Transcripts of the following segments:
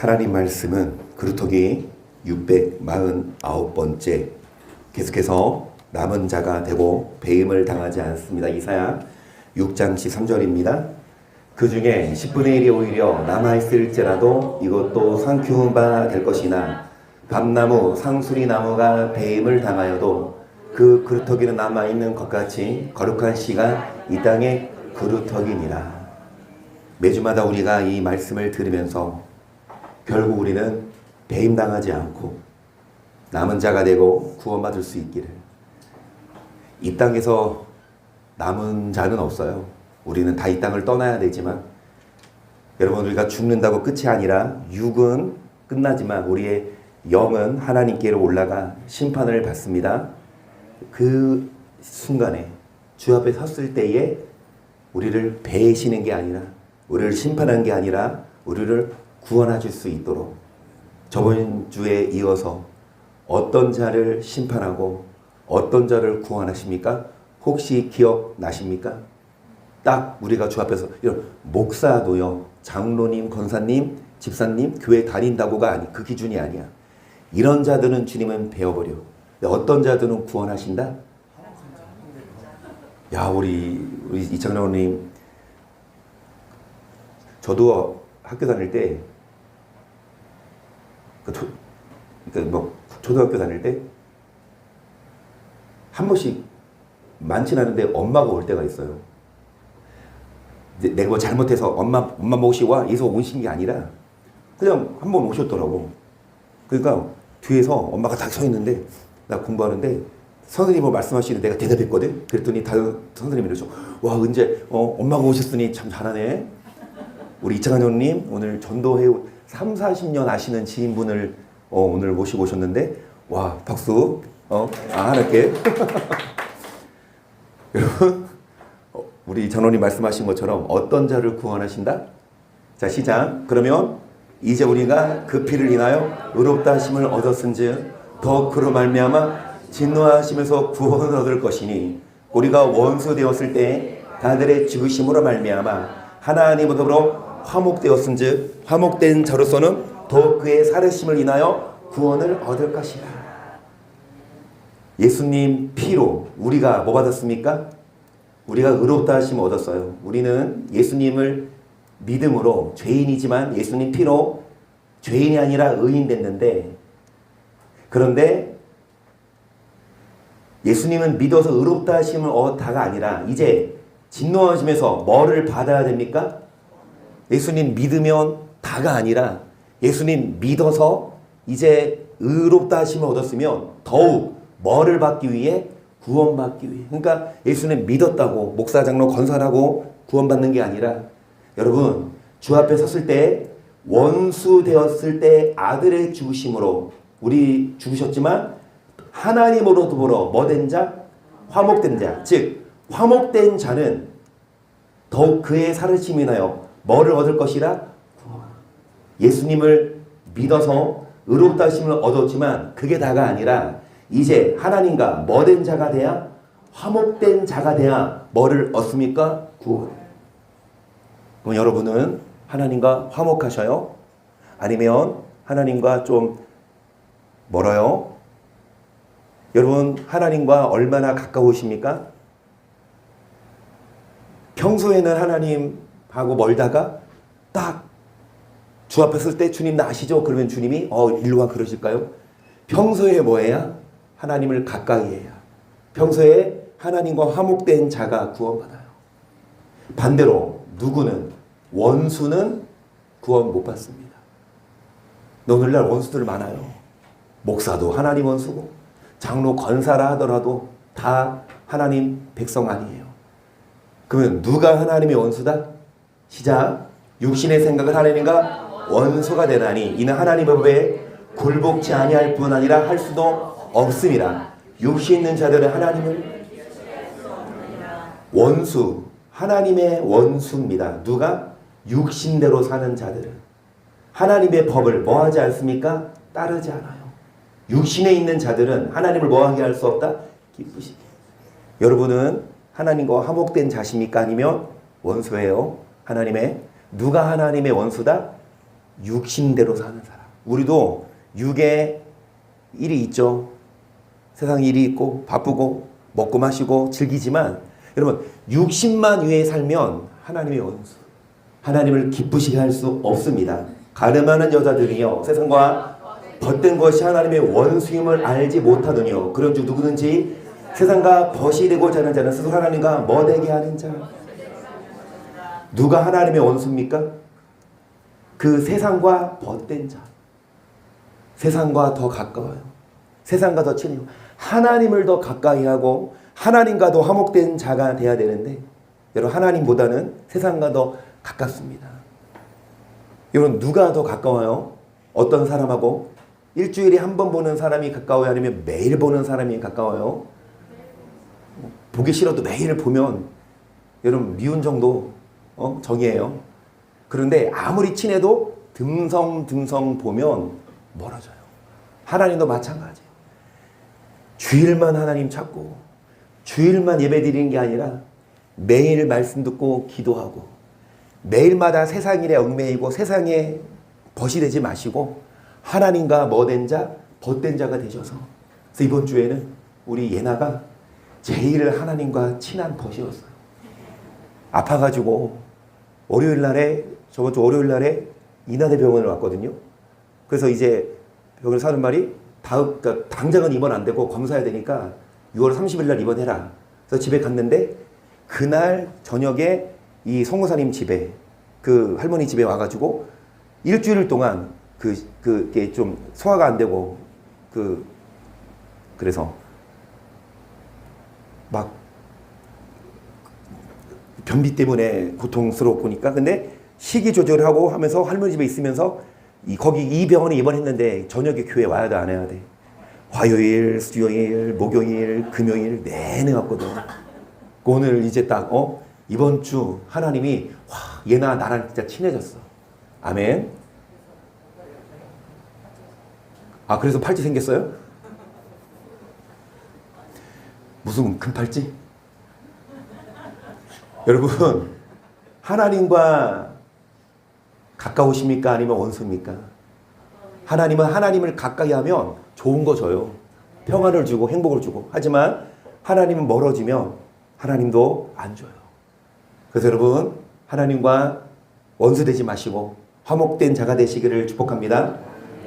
하나님 말씀은 그루터기 649번째 계속해서 남은 자가 되고 배임을 당하지 않습니다. 이사야 6장 13절입니다. 그 중에 10분의 1이 오히려 남아있을지라도 이것도 상키운 바 될 것이나 밤나무 상수리나무가 배임을 당하여도 그 그루터기는 남아있는 것 같이 거룩한 씨가 이 땅의 그루터기니라. 매주마다 우리가 이 말씀을 들으면서 결국 우리는 배임당하지 않고 남은 자가 되고 구원받을 수 있기를. 이 땅에서 남은 자는 없어요. 우리는 다 이 땅을 떠나야 되지만, 여러분, 우리가 죽는다고 끝이 아니라 육은 끝나지만 우리의 영은 하나님께로 올라가 심판을 받습니다. 그 순간에 주 앞에 섰을 때에 우리를 배시는 게 아니라, 우리를 심판한 게 아니라 우리를 구원하실 수 있도록 저번 주에 이어서 어떤 자를 심판하고 어떤 자를 구원하십니까? 혹시 기억나십니까? 딱 우리가 주 앞에서 이런 목사도요, 장로님, 권사님, 집사님, 교회 다닌다고가 아니, 그 기준이 아니야. 이런 자들은 주님은 배워버려. 어떤 자들은 구원하신다? 야, 우리 이창로님, 저도 학교 다닐 때, 초등학교 다닐 때 한 번씩 많진 않은데 엄마가 올 때가 있어요. 내가 뭐 잘못해서 엄마 모시고 와 이서 오신 게 아니라 그냥 한 번 오셨더라고. 그러니까 뒤에서 엄마가 딱 서 있는데 나 공부하는데 선생님이 뭐 말씀하시는데 내가 대답했거든. 그랬더니 다른 선생님이 이러죠. 와, 은재, 엄마가 오셨으니 참 잘하네. 우리 이창환 형님 오늘 전도해 30-40년 아시는 지인분을 오늘 모시고 오셨는데, 와, 박수. 하나께. 여러분, 우리 전원이 말씀하신 것처럼 어떤 자를 구원하신다? 자, 시작. 그러면 이제 우리가 그 피를 인하여 의롭다 하심을 얻었은즉 더 그로 말미암아 진노하심에서 구원을 얻을 것이니, 우리가 원수 되었을 때 다들의 죽으심으로 말미암아 하나님과 더불어 화목되었은즉 화목된 자로서는 더욱 그의 살으심을 인하여 구원을 얻을 것이라. 예수님 피로 우리가 뭐 받았습니까? 우리가 의롭다 하심을 얻었어요. 우리는 예수님을 믿음으로 죄인이지만 예수님 피로 죄인이 아니라 의인 됐는데, 그런데 예수님은 믿어서 의롭다 하심을 얻다가 아니라 이제 진노하심에서 뭐를 받아야 됩니까? 예수님 믿으면 다가 아니라 예수님 믿어서 이제 의롭다 하심을 얻었으면 더욱 뭐를 받기 위해? 구원받기 위해. 그러니까 예수님 믿었다고 목사, 장로, 권사라고 구원받는 게 아니라, 여러분, 주 앞에 섰을 때 원수 되었을 때 아들의 죽으심으로 우리 죽으셨지만 하나님으로 더불어 뭐 된 자? 화목된 자. 즉 화목된 자는 더욱 그의 살으심이 인하여 뭐를 얻을 것이라? 예수님을 믿어서 의롭다 하심을 얻었지만 그게 다가 아니라 이제 하나님과 뭐 된 자가 돼야? 화목된 자가 돼야 뭐를 얻습니까? 구원. 그럼 여러분은 하나님과 화목하셔요? 아니면 하나님과 좀 멀어요? 여러분, 하나님과 얼마나 가까우십니까? 평소에는 하나님하고 멀다가 딱 주 앞에 설 때 주님 나 아시죠? 그러면 주님이 일로 와 그러실까요? 평소에 뭐 해야? 하나님을 가까이 해야. 평소에 하나님과 화목된 자가 구원받아요. 반대로 누구는, 원수는 구원 못 받습니다. 오늘날 원수들 많아요. 목사도 하나님 원수고 장로 권사라 하더라도 다 하나님 백성 아니에요. 그러면 누가 하나님의 원수다? 시작. 육신의 생각은 하나님과 원수가 되나니 이는 하나님의 법에 굴복치 아니할 뿐 아니라 할 수도 없습니다. 육신 있는 자들은 하나님을 원수, 하나님의 원수입니다. 누가? 육신대로 사는 자들은 하나님의 법을 뭐 하지 않습니까? 따르지 않아요. 육신에 있는 자들은 하나님을 뭐하게 할 수 없다? 기쁘시게. 여러분은 하나님과 화목된 자십니까? 아니면 원수예요? 하나님의, 누가 하나님의 원수다? 육신대로 사는 사람. 우리도 육에 일이 있죠. 세상 일이 있고 바쁘고 먹고 마시고 즐기지만 여러분 육신만 위해 살면 하나님의 원수, 하나님을 기쁘시게 할 수 없습니다. 가늠하는 여자들이요 세상과 벗된 것이 하나님의 원수임을 알지 못하느뇨. 그런 주 누구든지 세상과 벗이 되고자 하는 자는 스스로 하나님과 머되게 하는 자. 누가 하나님의 원수입니까? 그 세상과 벗된 자. 세상과 더 가까워요. 세상과 더 친해요. 하나님을 더 가까이 하고 하나님과 더 화목된 자가 돼야 되는데 여러분 하나님보다는 세상과 더 가깝습니다. 여러분 누가 더 가까워요? 어떤 사람하고? 일주일에 한 번 보는 사람이 가까워요? 아니면 매일 보는 사람이 가까워요? 보기 싫어도 매일 보면 여러분 미운 정도 정이에요. 그런데 아무리 친해도 듬성듬성 보면 멀어져요. 하나님도 마찬가지예요. 주일만 하나님 찾고 주일만 예배 드리는 게 아니라 매일 말씀 듣고 기도하고 매일마다 세상 일에 얽매이고 세상에 벗이 되지 마시고 하나님과 머된 자, 벗된 자가 되셔서 그래서 이번 주에는 우리 예나가 제일 하나님과 친한 벗이었어요. 아파가지고 저번 주 월요일 날에 인하대병원을 왔거든요. 그래서 이제 병원에 사는 말이 그러니까 당장은 입원 안 되고 검사해야 되니까 6월 30일 날 입원해라. 그래서 집에 갔는데 그날 저녁에 이 송무사님 집에 그 할머니 집에 와가지고 일주일 동안 그게 좀 소화가 안 되고 그래서 막 변비 때문에 고통스럽고니까 근데 식이 조절하고 하면서 할머니 집에 있으면서 거기 이 병원에 입원했는데 저녁에 교회 와야 돼 안 해야 돼? 화요일, 수요일, 목요일, 금요일 내내 왔거든. 오늘 이제 딱 이번 주 하나님이 얘나 나랑 진짜 친해졌어. 아멘. 아 그래서 팔찌 생겼어요? 무슨 큰 팔찌? 여러분 하나님과 가까우십니까? 아니면 원수입니까? 하나님은 하나님을 가까이 하면 좋은 거 줘요. 평안을 주고 행복을 주고. 하지만 하나님은 멀어지면 하나님도 안 줘요. 그래서 여러분 하나님과 원수되지 마시고 화목된 자가 되시기를 축복합니다.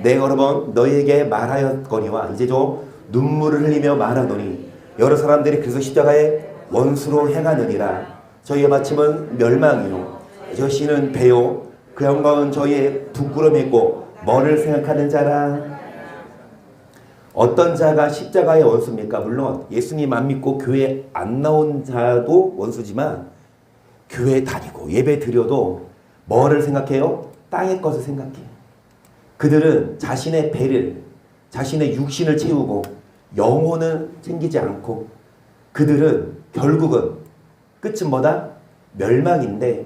내가 여러 번 너희에게 말하였거니와 이제 좀 눈물을 흘리며 말하노니 여러 사람들이 그래서 십자가에 원수로 행하느니라. 저희의 마침은 멸망이요 저 씨는 배요 그 영광은 저희의 부끄러움이고 뭐를 생각하는 자라. 어떤 자가 십자가의 원수입니까? 물론 예수님 안 믿고 교회 안 나온 자도 원수지만 교회 다니고 예배 드려도 뭐를 생각해요? 땅의 것을 생각해요. 그들은 자신의 배를 자신의 육신을 채우고 영혼은 챙기지 않고 그들은 결국은 끝은 뭐다? 멸망인데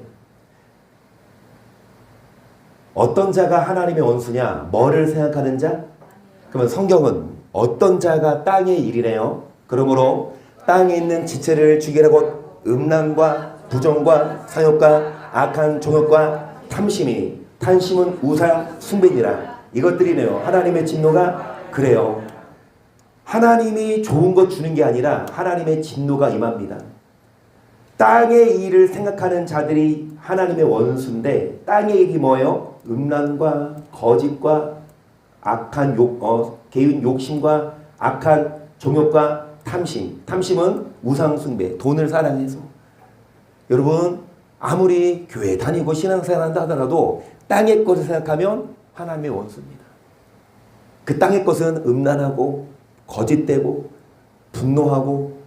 어떤 자가 하나님의 원수냐? 뭐를 생각하는 자? 그러면 성경은 어떤 자가 땅의 일이래요? 그러므로 땅에 있는 지체를 죽이라고 음란과 부정과 사욕과 악한 종욕과 탐심이 탐심은 우상 숭배니라. 이것들이네요. 하나님의 진노가 그래요. 하나님이 좋은 것 주는 게 아니라 하나님의 진노가 임합니다. 땅의 일을 생각하는 자들이 하나님의 원수인데 땅의 일이 뭐예요? 음란과 거짓과 악한 개인 욕심과 악한 종욕과 탐심. 탐심은 우상 숭배, 돈을 사랑해서. 여러분 아무리 교회 다니고 신앙생활 한다 하더라도 땅의 것을 생각하면 하나님의 원수입니다. 그 땅의 것은 음란하고 거짓되고 분노하고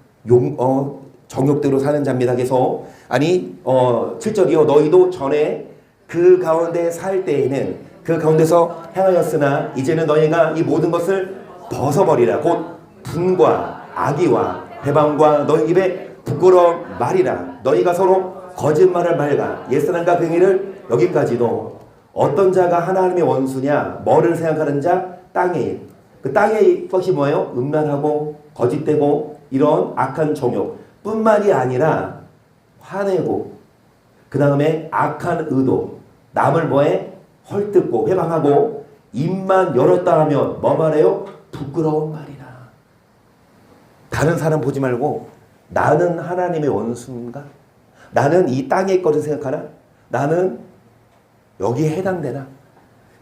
정욕대로 사는 자입니다. 그래서 7절이요 너희도 전에 그 가운데 살 때에는 그 가운데서 행하였으나 이제는 너희가 이 모든 것을 벗어버리라. 곧 분과 악의와 배반과 너희 입에 부끄러운 말이라. 너희가 서로 거짓말을 말가 옛사람과 병이를 여기까지도. 어떤 자가 하나님의 원수냐? 뭐를 생각하는 자? 땅의 일. 그 땅의 것이 뭐예요? 음란하고 거짓되고 이런 악한 정욕 뿐만이 아니라 화내고 그 다음에 악한 의도 남을 뭐해? 헐뜯고 회방하고 입만 열었다 하면 뭐 말해요? 부끄러운 말이라. 다른 사람 보지 말고 나는 하나님의 원수인가? 나는 이 땅의 것을 생각하나? 나는 여기에 해당되나?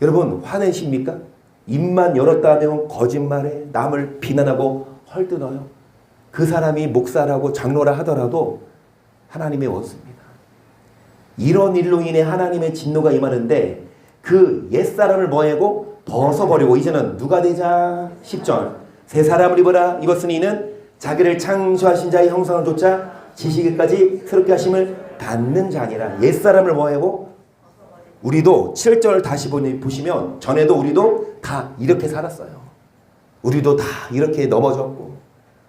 여러분 화내십니까? 입만 열었다 하면 거짓말에 남을 비난하고 헐뜯어요. 그 사람이 목사라고 장로라 하더라도 하나님의 원수입니다. 이런 일로 인해 하나님의 진노가 임하는데 그 옛사람을 뭐하고 벗어버리고 이제는 누가 되자? 10절 새 사람을 입어라. 이것은 이는 자기를 창조하신 자의 형상을 좇아 지시기까지 새롭게 하심을 받는 자니라. 옛사람을 뭐하고 우리도 7절 다시 보시면 전에도 우리도 다 이렇게 살았어요. 우리도 다 이렇게 넘어졌고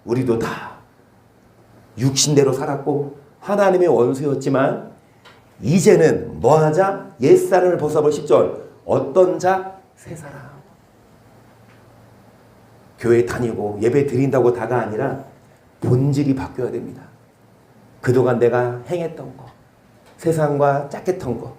우리도 다 육신대로 살았고 하나님의 원수였지만 이제는 뭐하자? 옛사람을 벗어버려. 10절 어떤 자? 새 사람. 교회 다니고 예배 드린다고 다가 아니라 본질이 바뀌어야 됩니다. 그동안 내가 행했던 거, 세상과 짝했던 거,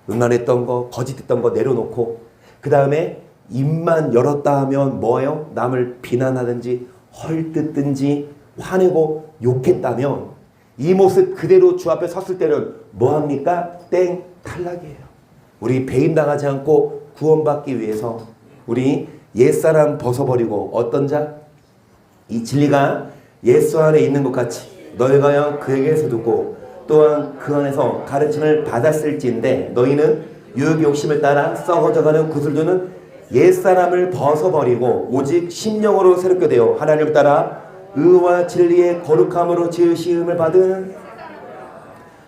음란했던 거, 거짓했던 거 내려놓고 그 다음에 입만 열었다 하면 뭐예요? 남을 비난하든지 헐뜯든지 화내고 욕했다면 이 모습 그대로 주 앞에 섰을 때는 뭐합니까? 땡! 탈락이에요. 우리 배임당하지 않고 구원받기 위해서 우리 옛사람 벗어버리고 어떤 자? 이 진리가 예수 안에 있는 것 같이 너희가 그에게서 듣고 또한 그 안에서 가르침을 받았을지인데 너희는 유혹의 욕심을 따라 썩어져가는 구슬두는 옛사람을 벗어버리고 오직 심령으로 새롭게 되어 하나님을 따라 의와 진리의 거룩함으로 지으심을 받은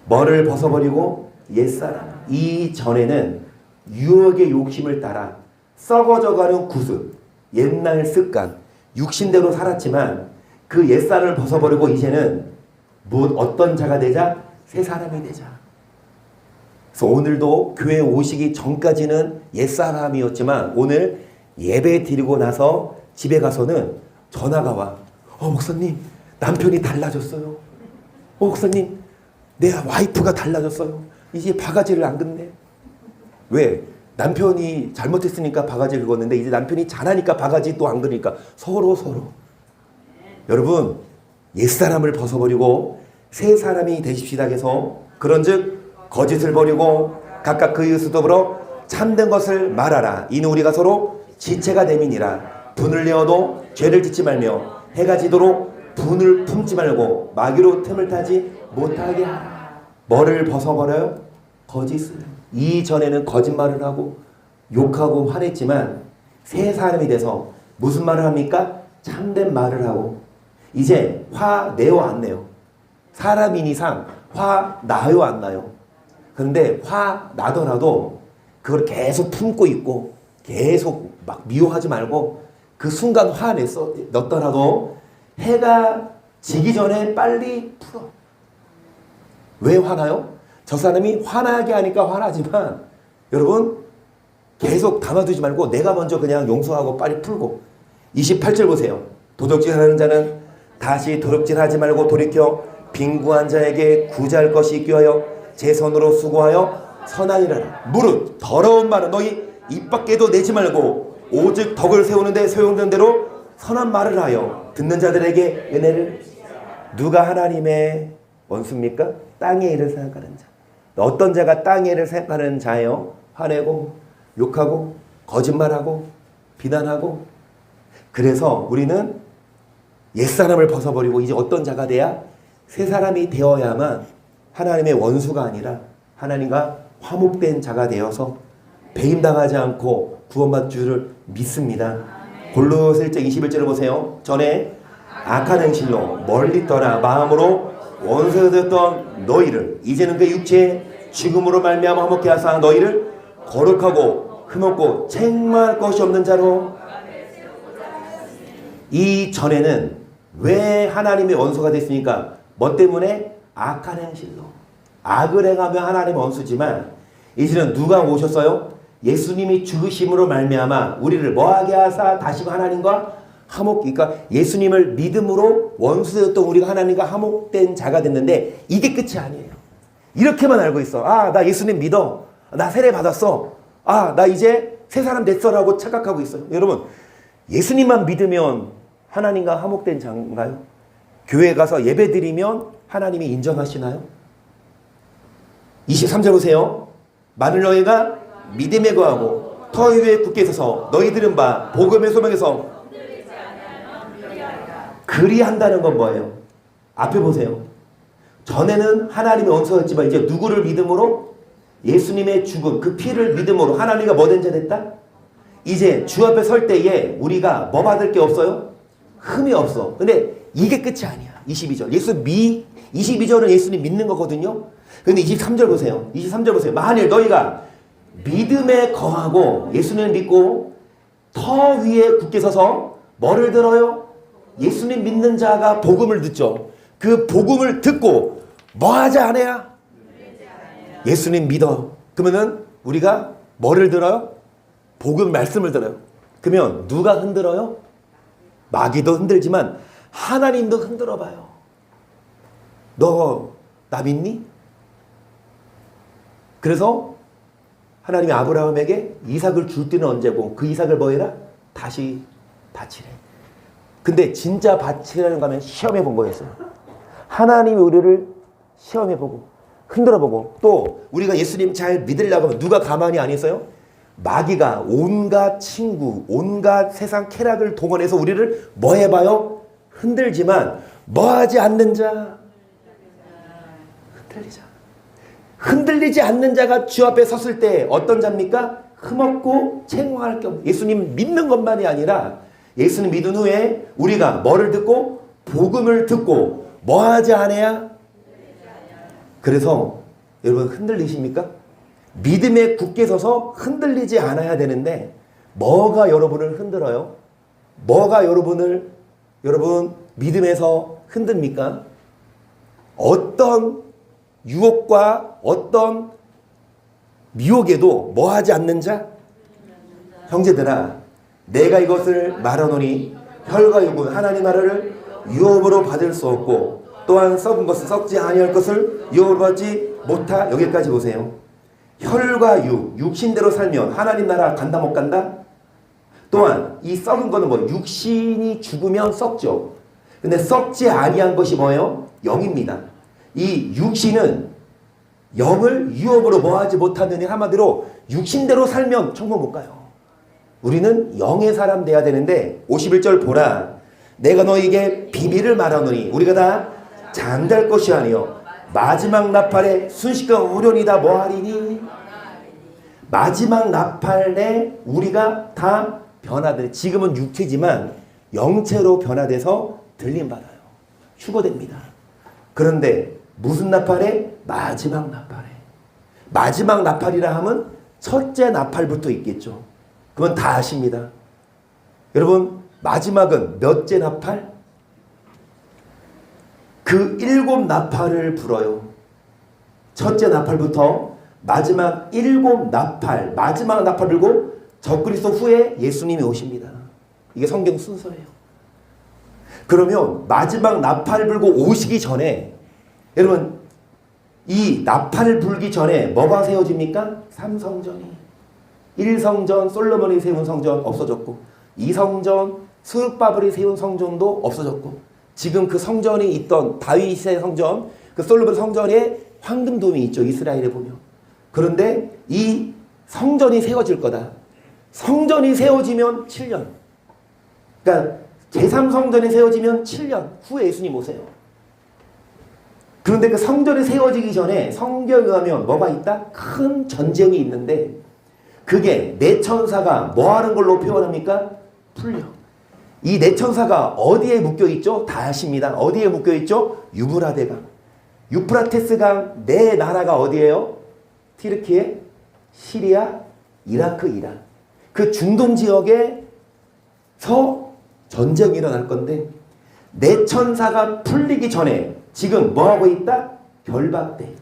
뭐를 벗어버리고 옛사람. 이전에는 유혹의 욕심을 따라 썩어져가는 구슬, 옛날 습관, 육신대로 살았지만 그 옛사람을 벗어버리고 이제는 어떤 자가 되자? 새 사람이 되자. 그래서 오늘도 교회 오시기 전까지는 옛사람이었지만 오늘 예배 드리고 나서 집에 가서는 전화가 와. 목사님 남편이 달라졌어요. 목사님 내 와이프가 달라졌어요. 이제 바가지를 안 긋네. 왜? 남편이 잘못했으니까 바가지를 긋는데 이제 남편이 잘하니까 바가지 또 안 긋으니까 서로. 여러분 옛사람을 벗어버리고 새 사람이 되십시다 해서 그런즉 거짓을 버리고 각각 그 이웃을 더불어 참된 것을 말하라. 이는 우리가 서로 지체가 됨이니라. 분을 내어도 죄를 짓지 말며 해가 지도록 분을 품지 말고 마귀로 틈을 타지 못하게 하라. 뭐를 벗어버려요? 거짓을. 이전에는 거짓말을 하고 욕하고 화냈지만 새 사람이 돼서 무슨 말을 합니까? 참된 말을 하고 이제 화 내요 안 내요? 사람인 이상 화 나요 안 나요? 그런데 화 나더라도 그걸 계속 품고 있고 계속 막 미워하지 말고 그 순간 화 넣더라도 해가 지기 전에 빨리 풀어. 왜 화나요? 저 사람이 화나게 하니까 화나지만 여러분 계속 담아두지 말고 내가 먼저 그냥 용서하고 빨리 풀고 28절 보세요. 도둑질하는 자는 다시 도둑질하지 말고 돌이켜 빈구한 자에게 구제할 것이 있기 위하여 제 손으로 수고하여 선하니라. 무릇 더러운 말은 너희 입 밖에도 내지 말고 오직 덕을 세우는데 소용되는 대로 선한 말을 하여 듣는 자들에게 은혜를. 누가 하나님의 원수입니까? 땅의 일을 생각하는 자. 어떤 자가 땅의 일을 생각하는 자예요? 화내고 욕하고 거짓말하고 비난하고. 그래서 우리는 옛사람을 벗어버리고 이제 어떤 자가 돼야? 새 사람이 되어야만 하나님의 원수가 아니라 하나님과 화목된 자가 되어서 배임당하지 않고 구원받을 줄을 믿습니다. 골로새 1장 21절을 보세요. 전에 악한 행실로 멀리 떠나 마음으로 원수되었던 너희를 이제는 그 육체의 죽음으로 말미암아 화목케 하사 너희를 거룩하고 흠없고 책망할 것이 없는 자로. 이전에는 왜 하나님의 원수가 됐습니까? 뭐 때문에? 악한 행실로. 악을 행하며 하나님의 원수지만 이제는 누가 오셨어요? 예수님이 죽으심으로 말미암아 우리를 뭐하게 하사 다시 하나님과 화목. 그러니까 예수님을 믿음으로 원수였던 우리가 하나님과 화목된 자가 됐는데 이게 끝이 아니에요. 이렇게만 알고 있어. 나 예수님 믿어. 나 세례 받았어. 아, 나 이제 새 사람 됐어라고 착각하고 있어요. 여러분, 예수님만 믿으면 하나님과 화목된 자인가요? 교회 가서 예배 드리면 하나님이 인정하시나요? 23절 보세요. 만일 너희가 믿음에 거하고 터 위에 굳게 서서 너희들은 바 복음의 소명에서 그리한다는 건 뭐예요? 앞에 보세요. 전에는 하나님의 원수였지만 이제 누구를 믿음으로? 예수님의 죽음, 그 피를 믿음으로 하나님과 뭐된 자 됐다? 이제 주 앞에 설 때에 우리가 뭐 받을 게 없어요? 흠이 없어. 근데 이게 끝이 아니야. 22절. 22절은 예수님 믿는 거거든요. 근데 23절 보세요. 23절 보세요. 만일 너희가 믿음에 거하고 예수님을 믿고 터 위에 굳게 서서 뭐를 들어요? 예수님 믿는 자가 복음을 듣죠. 그 복음을 듣고 뭐 하지 않아야? 예수님 믿어. 그러면은 우리가 뭐를 들어요? 복음 말씀을 들어요. 그러면 누가 흔들어요? 마귀도 흔들지만 하나님도 흔들어 봐요. 너 나 믿니? 그래서 하나님이 아브라함에게 이삭을 줄 때는 언제고 그 이삭을 뭐 해라? 다시 바치래. 근데 진짜 바치라는 거 하면 시험해 본 거였어요. 하나님이 우리를 시험해 보고 흔들어 보고 또 우리가 예수님 잘 믿으려고 하면 누가 가만히 안 있어요? 마귀가 온갖 친구, 온갖 세상 쾌락을 동원해서 우리를 뭐 해봐요? 흔들지만 뭐 하지 않는 자? 흔들리자. 흔들리지 않는 자가 주 앞에 섰을 때 어떤 자입니까? 흠없고 채용할 게 없는 예수님 믿는 것만이 아니라 예수님 믿은 후에 우리가 뭐를 듣고? 복음을 듣고 뭐 하지 않아야? 그래서 여러분 흔들리십니까? 믿음에 굳게 서서 흔들리지 않아야 되는데 뭐가 여러분을 흔들어요? 뭐가 여러분 믿음에서 흔듭니까? 어떤 유혹과 어떤 미혹에도 뭐 하지 않는 자? 형제들아, 내가 이것을 말하노니 혈과 육은 하나님 나라를 유업으로 받을 수 없고 또한 썩은 것은 썩지 아니할 것을 유업으로 받지 못하. 여기까지 보세요. 혈과 육, 육신대로 살면 하나님 나라 간다 못 간다? 또한 이 썩은 거는 뭐 육신이 죽으면 썩죠. 근데 썩지 아니한 것이 뭐예요? 영입니다. 이 육신은 영을 유업으로 뭐하지 못하느니 한마디로 육신대로 살면 천국 못 가요. 우리는 영의 사람 돼야 되는데 51절 보라. 내가 너에게 비밀을 말하노니 우리가 다 잠잘 것이 아니요 마지막 나팔에 순식간 오련이다 뭐하리니. 마지막 나팔에 우리가 다 변화돼. 지금은 육체지만 영체로 변화돼서 들림받아요. 휴거됩니다. 그런데 무슨 나팔에? 마지막 나팔에. 마지막 나팔이라 하면 첫째 나팔부터 있겠죠. 그건 다 아십니다. 여러분 마지막은 몇째 나팔? 그 7 나팔을 불어요. 첫째 나팔부터 마지막 7 나팔, 마지막 나팔 불고 적그리스도 후에 예수님이 오십니다. 이게 성경 순서예요. 그러면 마지막 나팔 불고 오시기 전에 여러분 이 나팔을 불기 전에 뭐가 세워집니까? 3성전이. 1성전 솔로몬이 세운 성전 없어졌고 2성전 스룹바벨이 세운 성전도 없어졌고 지금 그 성전이 있던 다윗의 성전 그 솔로몬 성전에 황금돔이 있죠. 이스라엘에 보면. 그런데 이 성전이 세워질 거다. 성전이 세워지면 7년. 그러니까 제3성전이 세워지면 7년 후에 예수님 오세요. 그런데 그 성전이 세워지기 전에 성경에 의하면 뭐가 있다? 큰 전쟁이 있는데 그게 네 천사가 뭐 하는 걸로 표현합니까? 풀려. 이 네 천사가 어디에 묶여 있죠? 다 아십니다. 어디에 묶여 있죠? 유브라데강. 유프라테스강 네 나라가 어디예요? 티르키에, 시리아, 이라크, 이란. 그 중동 지역에서 전쟁이 일어날 건데 네 천사가 풀리기 전에 지금 뭐하고 있다? 결박돼.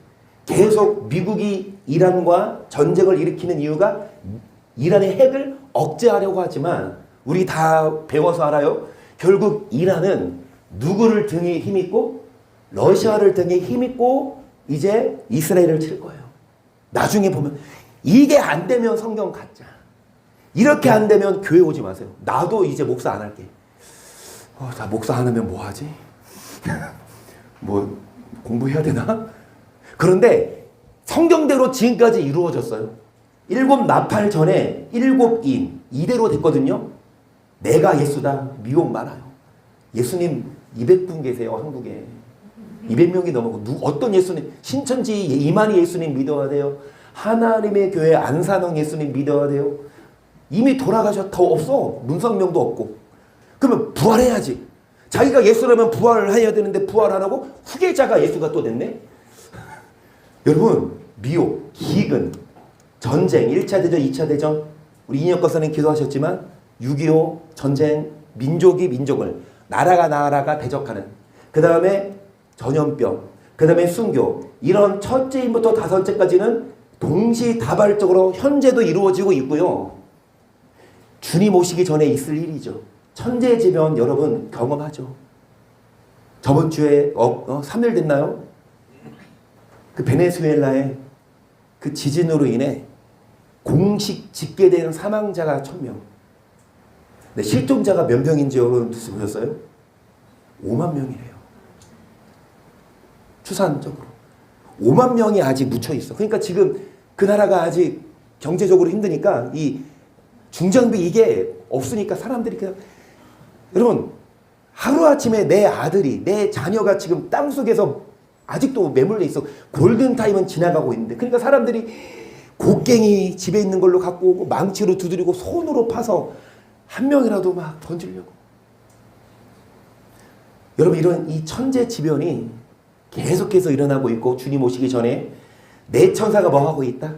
계속 미국이 이란과 전쟁을 일으키는 이유가 이란의 핵을 억제하려고 하지만 우리 다 배워서 알아요. 결국 이란은 누구를 등에 힘있고? 러시아를 등에 힘있고 이제 이스라엘을 칠 거예요. 나중에 보면 이게 안 되면 성경 가짜. 이렇게 안 되면 교회 오지 마세요. 나도 이제 목사 안 할게. 나 목사 안 하면 뭐 하지? 뭐 공부해야 되나? 그런데 성경대로 지금까지 이루어졌어요. 7 나팔 전에 7인 이대로 됐거든요. 내가 예수다. 미혹 많아요. 예수님 200분 계세요. 한국에. 200명이 넘고 어떤 예수님? 신천지 이만희 예수님 믿어야 돼요. 하나님의 교회 안산홍 예수님 믿어야 돼요. 이미 돌아가셨다. 없어. 문성명도 없고. 그러면 부활해야지. 자기가 예수라면 부활을 해야 되는데 부활 안 하고 후계자가 예수가 또 됐네. 여러분 미혹, 기근, 전쟁, 1차 대전, 2차 대전 우리 인혁거사님 기도하셨지만 6.25 전쟁, 민족이 민족을 나라가 대적하는 그 다음에 전염병, 그 다음에 순교 이런 첫째인부터 다섯째까지는 동시다발적으로 현재도 이루어지고 있고요. 주님 오시기 전에 있을 일이죠. 천재지변 여러분 경험하죠. 저번 주에 3일 됐나요? 그 베네수엘라의 그 지진으로 인해 공식 집계된 사망자가 1000명. 네, 실종자가 몇 명인지 여러분 보셨어요? 5만 명이래요. 추산적으로. 5만 명이 아직 묻혀 있어. 그러니까 지금 그 나라가 아직 경제적으로 힘드니까 이 중장비 이게 없으니까 사람들이 그냥 여러분 하루아침에 내 아들이 내 자녀가 지금 땅속에서 아직도 매몰려 있어. 골든타임은 지나가고 있는데 그러니까 사람들이 곡괭이 집에 있는 걸로 갖고 오고 망치로 두드리고 손으로 파서 한 명이라도 막 던지려고. 여러분 이런 이 천재지변이 계속해서 일어나고 있고 주님 오시기 전에 내 천사가 뭐 하고 있다?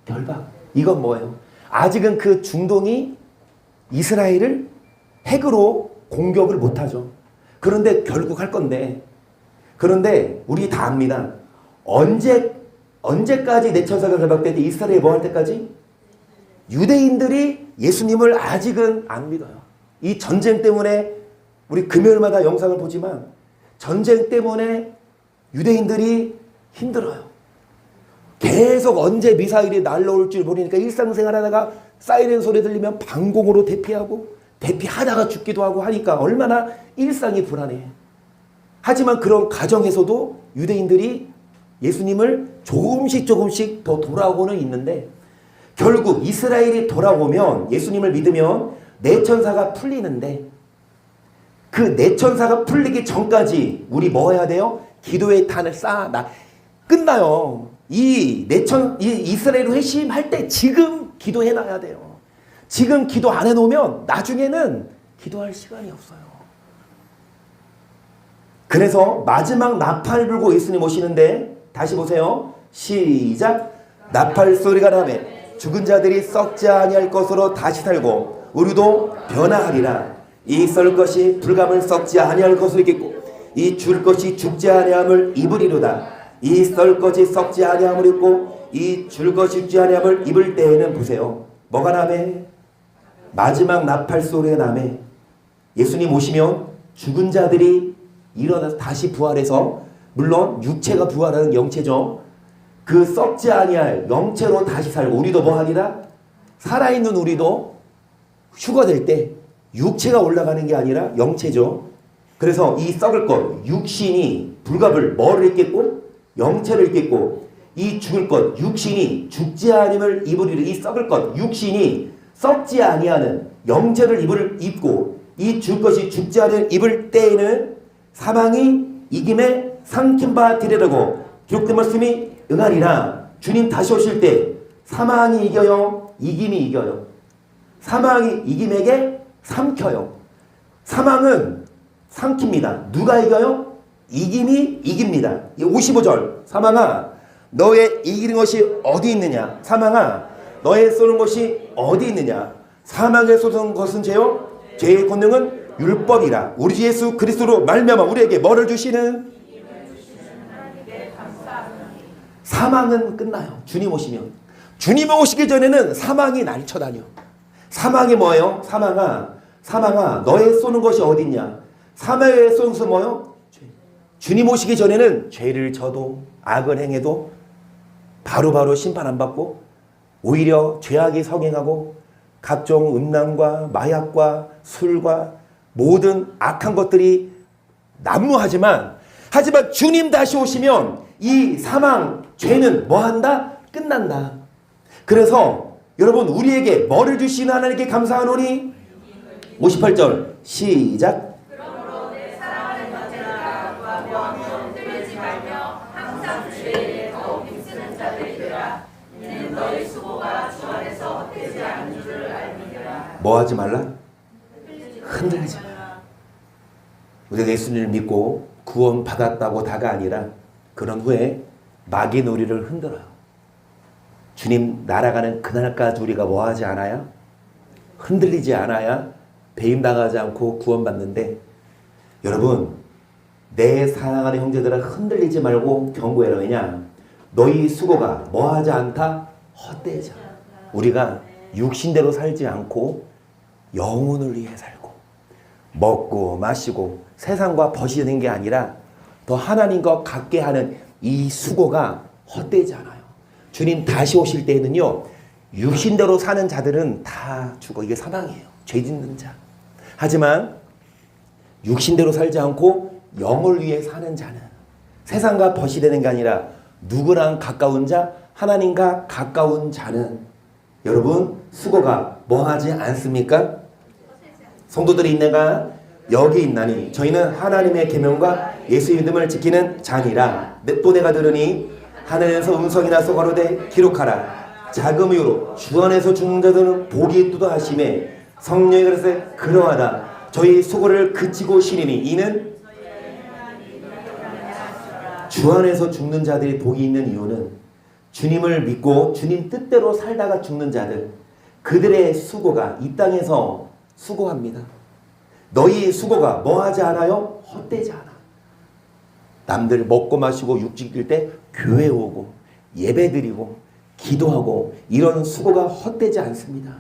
결박. 이건 뭐예요? 아직은 그 중동이 이스라엘을 핵으로 공격을 못하죠. 그런데 결국 할 건데 그런데 우리 다 압니다. 언제까지 내 천사가 결박되지? 이스라엘이 뭐 할 때까지? 유대인들이 예수님을 아직은 안 믿어요. 이 전쟁 때문에 우리 금요일마다 영상을 보지만 전쟁 때문에 유대인들이 힘들어요. 계속 언제 미사일이 날라올 줄 모르니까 일상생활 하다가 사이렌 소리 들리면 방공으로 대피하고 대피하다가 죽기도 하고 하니까 얼마나 일상이 불안해. 하지만 그런 가정에서도 유대인들이 예수님을 조금씩 더 돌아오고는 있는데 결국 이스라엘이 돌아오면 예수님을 믿으면 내천사가 풀리는데 그 내천사가 풀리기 전까지 우리 뭐 해야 돼요? 기도의 탄을 끝나요. 이 이스라엘 회심할 때 지금 기도해놔야 돼요. 지금 기도 안 해놓으면 나중에는 기도할 시간이 없어요. 그래서 마지막 나팔 불고 예수님 오시는데 다시 보세요. 시작. 나팔 소리가 나매 죽은 자들이 썩지 아니할 것으로 다시 살고 우리도 변화하리라. 이 썰 것이 불감을 썩지 아니할 것으로 있겠고 이 줄 것이 죽지 아니함을 입으리로다. 이 썰 것이 썩지 아니함을 입고 이 줄 것이 죽지 아니함을 입을 때에는 보세요. 뭐가 나매? 마지막 나팔 소리가 나매. 예수님 오시면 죽은 자들이 일어나서 다시 부활해서 물론 육체가 부활하는 영체죠. 그 썩지 아니할 영체로 다시 살고 우리도 뭐 하리라? 살아있는 우리도 휴거될 때 육체가 올라가는 게 아니라 영체죠. 그래서 이 썩을 것 육신이 불갑을 뭐를 입겠고 영체를 입겠고 이 죽을 것 육신이 죽지 아님을 입으리라. 이 썩을 것 육신이 썩지 아니하는 영체를 입고 이 죽을 것이 죽지 아니하는 입을 때에는 사망이 이김에 삼킨 바 되리라고 기록된 말씀이 응하리라. 주님 다시 오실 때 사망이 이겨요? 이김이 이겨요? 사망이 이김에게 삼켜요. 사망은 삼킵니다. 누가 이겨요? 이김이 이깁니다. 55절 사망아 너의 이기는 것이 어디 있느냐? 사망아 너의 쏘는 것이 어디 있느냐? 사망에 쏘는 것은 죄요? 죄의 권능은 율법이라. 우리 주 예수 그리스도로 말미암아 우리에게 뭐를 주시는? 사망은 끝나요. 주님 오시면. 주님 오시기 전에는 사망이 날 쳐다녀. 사망이 뭐예요? 사망아 너의 쏘는 것이 어디 있냐? 사망에 쏘는 것은 뭐예요? 죄. 주님 오시기 전에는 죄를 져도 악을 행해도 바로바로 심판 안 받고 오히려 죄악이 성행하고 각종 음란과 마약과 술과 모든 악한 것들이 난무하지만 주님 다시 오시면 이 사망, 죄는 뭐한다? 끝난다. 그래서 여러분 우리에게 뭐를 주시는 하나님께 감사하노니? 58절 시작. 그러므로 내 사랑하는 형제들아 구하고 흔들리지 말며 항상 주의 일에 더욱 힘쓰는 자들이라. 이는 너희 수고가 주 안에서 헛되지 않는 줄을 알미니라. 뭐 하지 말라? 흔들리지 마라. 우리가 예수님을 믿고 구원 받았다고 다가 아니라 그런 후에 마귀는 우리를 흔들어요. 주님 날아가는 그날까지 우리가 뭐 하지 않아야? 흔들리지 않아야 배임당하지 않고 구원받는데, 여러분 내 사랑하는 형제들아 흔들리지 말고 경고해라. 왜냐? 너희 수고가 뭐 하지 않다? 헛되지 않아. 우리가 육신대로 살지 않고 영혼을 위해 살고 먹고 마시고 세상과 벗어지는 게 아니라 더 하나님과 같게 하는 이 수고가 헛되지 않아요. 주님 다시 오실 때에는요, 육신대로 사는 자들은 다 죽어. 이게 사망이에요. 죄 짓는 자. 하지만 육신대로 살지 않고 영을 위해 사는 자는, 세상과 벗이 되는 게 아니라 누구랑 가까운 자? 하나님과 가까운 자는 여러분 수고가 뭐하지 않습니까? 성도들이 있네가 여기 있나니 저희는 하나님의 계명과 예수의 믿음을 지키는 자니라. 또 내가 들으니 하늘에서 음성이 나서 가로되 기록하라. 자금 이후로 주 안에서 죽는 자들은 복이 있도다 하시매 성령이 그래서 그러하다. 저희 수고를 그치고 쉬리니 이는 주 안에서 죽는 자들이 복이 있는 이유는 주님을 믿고 주님 뜻대로 살다가 죽는 자들, 그들의 수고가 이 땅에서 수고합니다. 너희 수고가 뭐하지 않아요? 헛되지 않아. 남들 먹고 마시고 육직일 때 교회 오고 예배 드리고 기도하고 이런 수고가 헛되지 않습니다.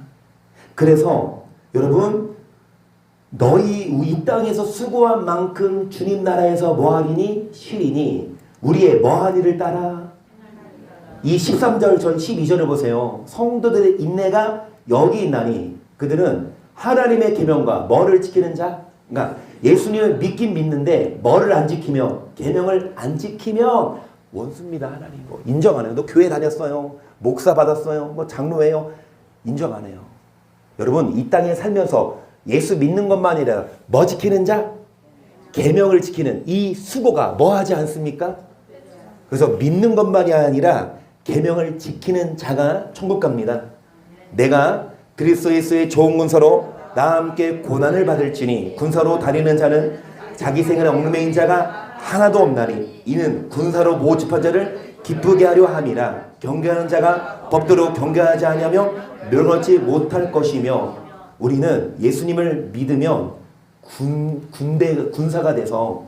그래서 여러분 너희 이 땅에서 수고한 만큼 주님 나라에서 뭐하리니? 쉬리니 우리의 뭐하리를 따라. 이 13절 전 12절을 보세요. 성도들의 인내가 여기 있나니 그들은 하나님의 계명과 뭐를 지키는 자? 그러니까 예수님을 믿긴 믿는데 뭐를 안 지키며 계명을 안 지키면 원수입니다. 하나님 뭐 인정 안 해요. 너 교회 다녔어요. 목사 받았어요. 뭐 장로예요. 인정 안 해요. 여러분 이 땅에 살면서 예수 믿는 것만 아니라 뭐 지키는 자? 계명을 지키는 이 수고가 뭐 하지 않습니까? 그래서 믿는 것만이 아니라 계명을 지키는 자가 천국 갑니다. 내가 그리스도 예수의 좋은 군사로 나와 함께 고난을 받을지니 군사로 다니는 자는 자기 생활에 얽매인 자가 하나도 없나니 이는 군사로 모집한 자를 기쁘게 하려 함이라. 경계하는 자가 법대로 경계하지 아니하며 멸하지 못할 것이며. 우리는 예수님을 믿으면 군사가 돼서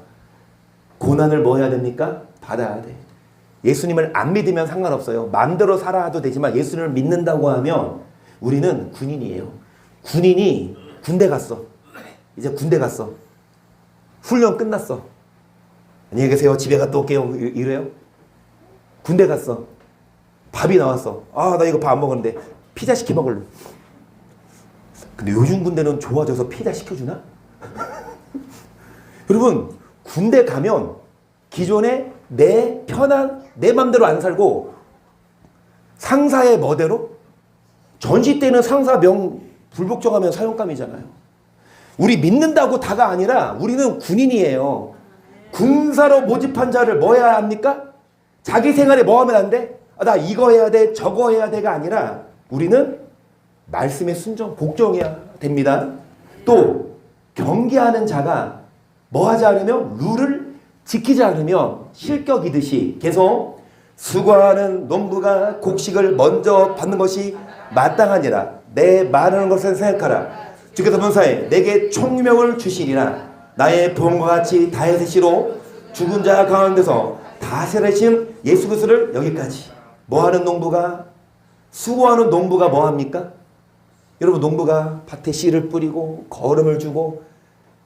고난을 뭐 해야 됩니까? 받아야 돼. 예수님을 안 믿으면 상관없어요. 마음대로 살아도 되지만 예수님을 믿는다고 하면 우리는 군인이에요. 군인이 군대 갔어. 이제 군대 갔어. 훈련 끝났어. 안녕히 계세요. 집에 갔다 올게요. 이래요? 군대 갔어. 밥이 나왔어. 아, 나 이거 밥 안 먹었는데 피자 시켜 먹을래. 근데 요즘 군대는 좋아져서 피자 시켜주나? 여러분 군대 가면 기존에 내 편한 내 맘대로 안 살고 상사의 뭐대로? 전시 때는 상사 불복종하면 사형감이잖아요. 우리 믿는다고 다가 아니라 우리는 군인이에요. 군사로 모집한 자를 뭐 해야 합니까? 자기 생활에 뭐 하면 안 돼? 아, 나 이거 해야 돼 저거 해야 돼가 아니라 우리는 말씀에 순종 복종해야 됩니다. 또 경계하는 자가 뭐 하지 않으면 룰을 지키지 않으면 실격이듯이 계속 수고하는 농부가 곡식을 먼저 받는 것이 마땅하니라. 내 말하는 것을 생각하라. 주께서 본사에 내게 총명을 주시리라. 나의 보험과 같이 다윗의 씨로 죽은 자 가운데서 다스리신 예수 그리스도를. 여기까지. 뭐하는 농부가? 수고하는 농부가 뭐합니까? 여러분 농부가 밭에 씨를 뿌리고 거름을 주고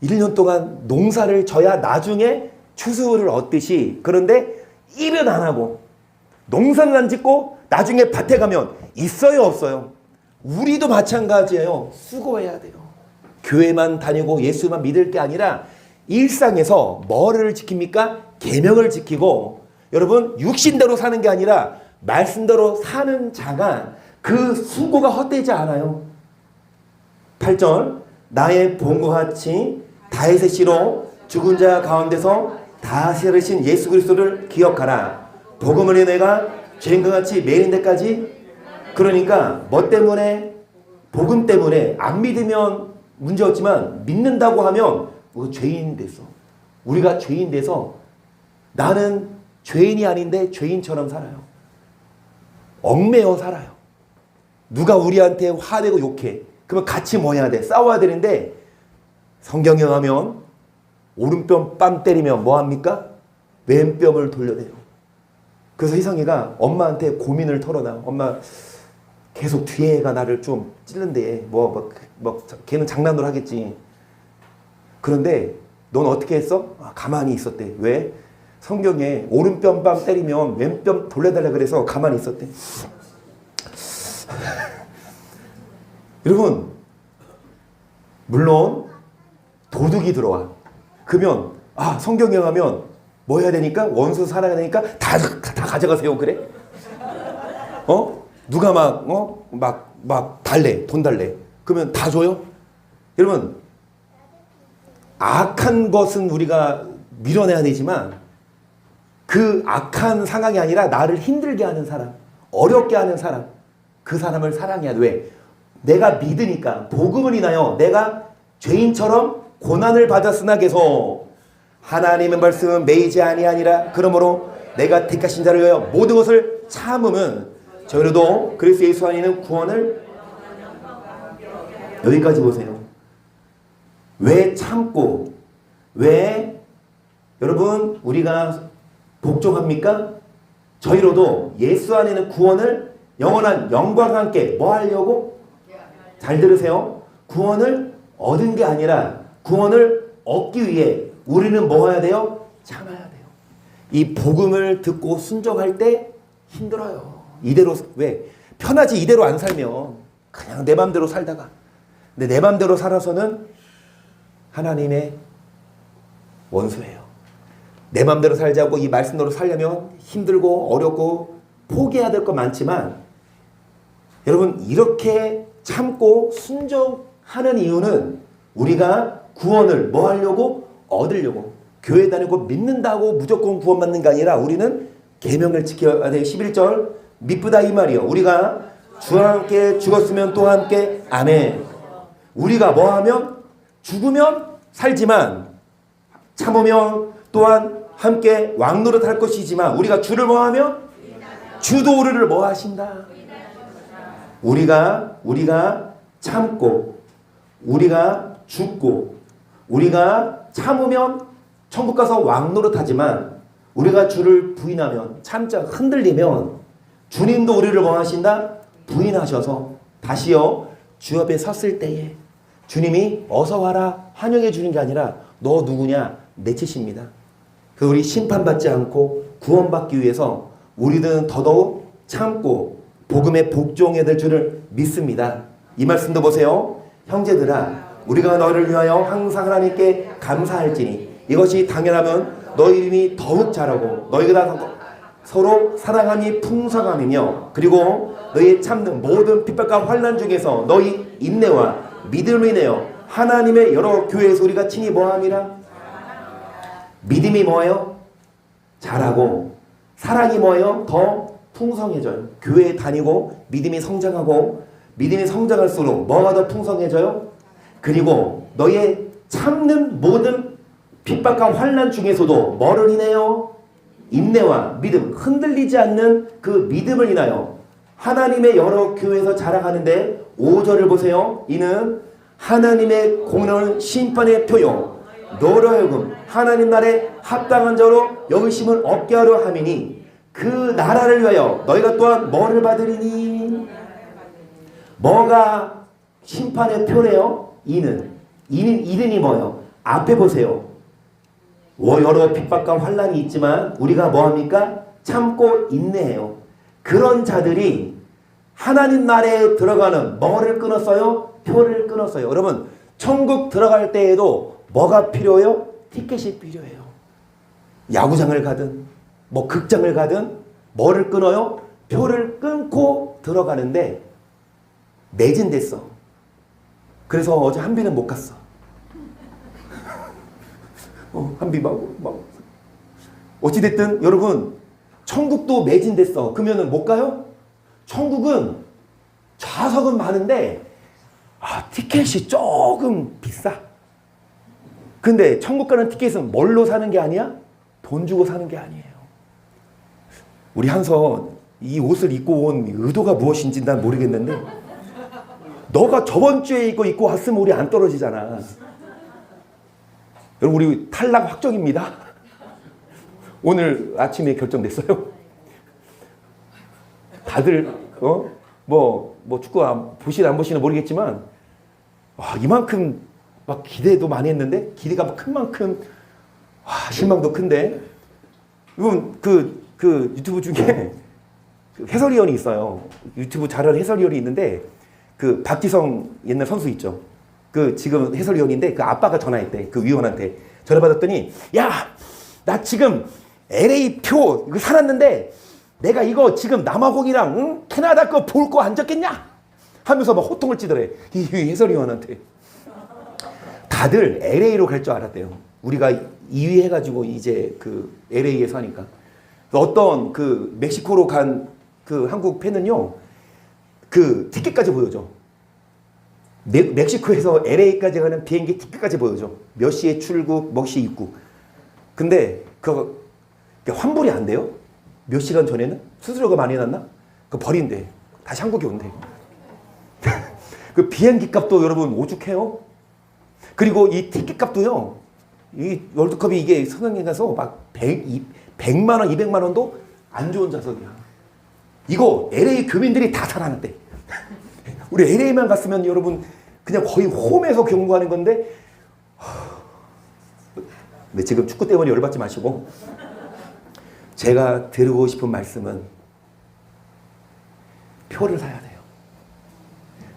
1년 동안 농사를 져야 나중에 추수를 얻듯이, 그런데 일은 안 하고 농사는 안 짓고 나중에 밭에 가면 있어요, 없어요? 우리도 마찬가지예요. 수고해야 돼요. 교회만 다니고 예수만 믿을 게 아니라 일상에서 뭐를 지킵니까? 계명을 지키고, 여러분 육신대로 사는 게 아니라 말씀대로 사는 자가 그 수고가 헛되지 않아요. 8절, 나의 본과 같이 다윗의 씨로 죽은 자 가운데서 다스리신 예수 그리스도를 기억하라. 복음을 내가 죄인과 같이 매일 때까지. 그러니까 뭐 때문에? 복음 때문에. 안 믿으면 문제없지만 믿는다고 하면 죄인 됐어. 우리가 죄인 돼서 나는 죄인이 아닌데 죄인처럼 살아요. 얽매여 살아요. 누가 우리한테 화내고 욕해. 그러면 같이 뭐 해야 돼? 싸워야 되는데 성경에 가면 오른뺨 빰 때리면 뭐 합니까? 왼뺨을 돌려대요. 그래서 희성이가 엄마한테 고민을 털어놔. 엄마 계속 뒤에가 나를 좀 찌른데 걔는 장난으로 하겠지. 그런데 넌 어떻게 했어? 가만히 있었대. 왜? 성경에 오른뺨 빰 때리면 왼뺨 돌려달라 그래서 가만히 있었대. 여러분, 물론 도둑이 들어와. 그러면 성경에 가면 뭐 해야 되니까? 원수 살아야 되니까 다 가져가세요. 그래? 누가 막 달래. 돈 달래. 그러면 다 줘요? 여러분, 악한 것은 우리가 밀어내야 되지만 그 악한 상황이 아니라 나를 힘들게 하는 사람, 어렵게 하는 사람, 그 사람을 사랑해야 돼. 왜? 내가 믿으니까. 복음을 인하여 내가 죄인처럼 고난을 받았으나 계속 하나님의 말씀은 매이지 아니하니라. 그러므로 내가 택하신 자를 위하여 모든 것을 참음은 저희도 그리스도 예수 안에는 구원을. 여기까지 보세요. 왜 참고, 왜 여러분 우리가 복종합니까? 저희로도 예수 안에는 구원을, 영원한 영광과 함께 뭐 하려고? 잘 들으세요. 구원을 얻은 게 아니라 구원을 얻기 위해 우리는 뭐 해야 돼요? 참아야 돼요. 이 복음을 듣고 순종할 때 힘들어요. 이대로. 왜? 편하지. 이대로 안 살면 그냥 내 맘대로 살다가. 근데 내 맘대로 살아서는 하나님의 원수예요. 내 맘대로 살자고 이 말씀대로 살려면 힘들고 어렵고 포기해야 될 거 많지만, 여러분 이렇게 참고 순종하는 이유는 우리가 구원을 뭐 하려고? 얻으려고. 교회 다니고 믿는다고 무조건 구원받는 게 아니라 우리는 계명을 지켜야 돼요. 11절, 미쁘다 이 말이요. 우리가 주와 함께 죽었으면 또 함께. 아멘. 우리가 뭐 하면? 죽으면 살지만 참으면 또한 함께 왕노릇 할 것이지만, 우리가 주를 뭐 하면? 주도 우리를 뭐 하신다? 우리가 참고, 우리가 죽고, 우리가 참으면 천국 가서 왕노릇 하지만, 우리가 주를 부인하면, 참자 흔들리면 주님도 우리를 뭐 하신다? 부인하셔서 다시요 주 앞에 섰을 때에 주님이 어서 와라 환영해 주는 게 아니라 너 누구냐? 내 짓입니다. 그래서 우리 심판받지 않고 구원받기 위해서 우리들은 더더욱 참고 복음에 복종해야 될 줄을 믿습니다. 이 말씀도 보세요. 형제들아, 우리가 너를 위하여 항상 하나님께 감사할지니 이것이 당연하면 너희 이름이 더욱 자라고 너희가 서로 사랑함이 풍성함이며, 그리고 너희 참는 모든 핍박과 환난 중에서 너희 인내와 믿음을 인하여 하나님의 여러 교회에서 우리가 친히 뭐함이라? 믿음이 뭐예요? 자라고, 사랑이 뭐예요? 더 풍성해져요. 교회에 다니고 믿음이 성장하고, 믿음이 성장할수록 뭐가 더 풍성해져요? 그리고 너의 참는 모든 핍박과 환난 중에서도 뭐를 인해요? 인내와 믿음, 흔들리지 않는 그 믿음을 인하여 하나님의 여러 교회에서 자라가는데, 5절을 보세요. 이는 하나님의 공의로운 심판의 표요 너로 하여금 하나님 나라에 합당한 자로 여기심을 얻게 하려 함이니 그 나라를 위하여 너희가 또한 뭐를 받으리니? 뭐가 심판의 표래요? 이는이 뭐예요? 앞에 보세요. 여러 핍박과 환난이 있지만 우리가 뭐합니까? 참고 인내해요. 그런 자들이 하나님 나라에 들어가는 뭐를 끊었어요? 표를 끊었어요. 여러분 천국 들어갈 때에도 뭐가 필요해요? 티켓이 필요해요. 야구장을 가든 뭐 극장을 가든 뭐를 끊어요? 표를 끊고 들어가는데 매진됐어. 그래서 어제 한비는 못 갔어. 한비 막 어찌됐든 여러분 천국도 매진됐어. 그러면은 못 가요? 천국은 좌석은 많은데 티켓이 조금 비싸. 근데 천국 가는 티켓은 뭘로 사는 게 아니야? 돈 주고 사는 게 아니에요. 우리 한서 이 옷을 입고 온 의도가 무엇인지 난 모르겠는데 너가 저번 주에 이거 입고 왔으면 우리 안 떨어지잖아. 여러분 우리 탈락 확정입니다. 오늘 아침에 결정됐어요. 다들 뭐 축구 보시나 안 보시나 모르겠지만 이만큼 막 기대도 많이 했는데 기대가 큰 만큼 실망도 큰데 이건 그 유튜브 중에 해설위원이 있어요. 유튜브 잘하는 해설위원이 있는데 그 박지성 옛날 선수 있죠. 그 지금 해설위원인데 그 아빠가 전화했대. 그 위원한테 전화 받았더니 야, 나 지금 LA 표 이거 사놨는데 내가 이거 지금 남아공이랑 캐나다 거 볼 거 안 적겠냐? 하면서 막 호통을 치더래. 이 해설위원한테. 다들 LA로 갈 줄 알았대요. 우리가 2위 해가지고 이제 그 LA에서 하니까. 어떤 그 멕시코로 간 그 한국 팬은요, 그 티켓까지 보여줘. 멕시코에서 LA까지 가는 비행기 티켓까지 보여줘. 몇 시에 출국, 몇 시 입국. 근데 그거 환불이 안 돼요? 몇 시간 전에는? 수수료가 많이 났나? 그거 버린대. 다시 한국에 온대. 그 비행기 값도 여러분 오죽해요? 그리고 이 티켓 값도요, 이 월드컵이 이게 성형에 가서 막 100만 원, 200만 원도 안 좋은 좌석이야. 이거 LA 교민들이 다 살아났대. 우리 LA만 갔으면 여러분 그냥 거의 홈에서 경고하는 건데, 근데 지금 축구 때문에 열받지 마시고, 제가 드리고 싶은 말씀은 표를 사야 돼요.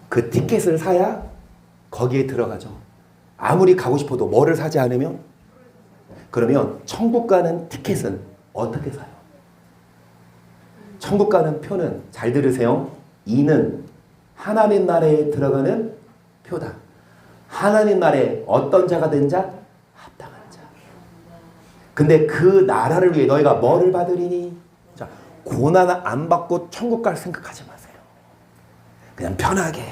그 티켓을 사야 거기에 들어가죠. 아무리 가고 싶어도 뭐를 사지 않으면, 그러면 천국 가는 티켓은 어떻게 사요? 천국 가는 표는, 잘 들으세요. 이는 하나님 나라에 들어가는 표다. 하나님 나라에 어떤 자가 된 자? 합당한 자. 근데 그 나라를 위해 너희가 뭐를 받으리니? 자, 고난 안 받고 천국 갈 생각하지 마세요. 그냥 편하게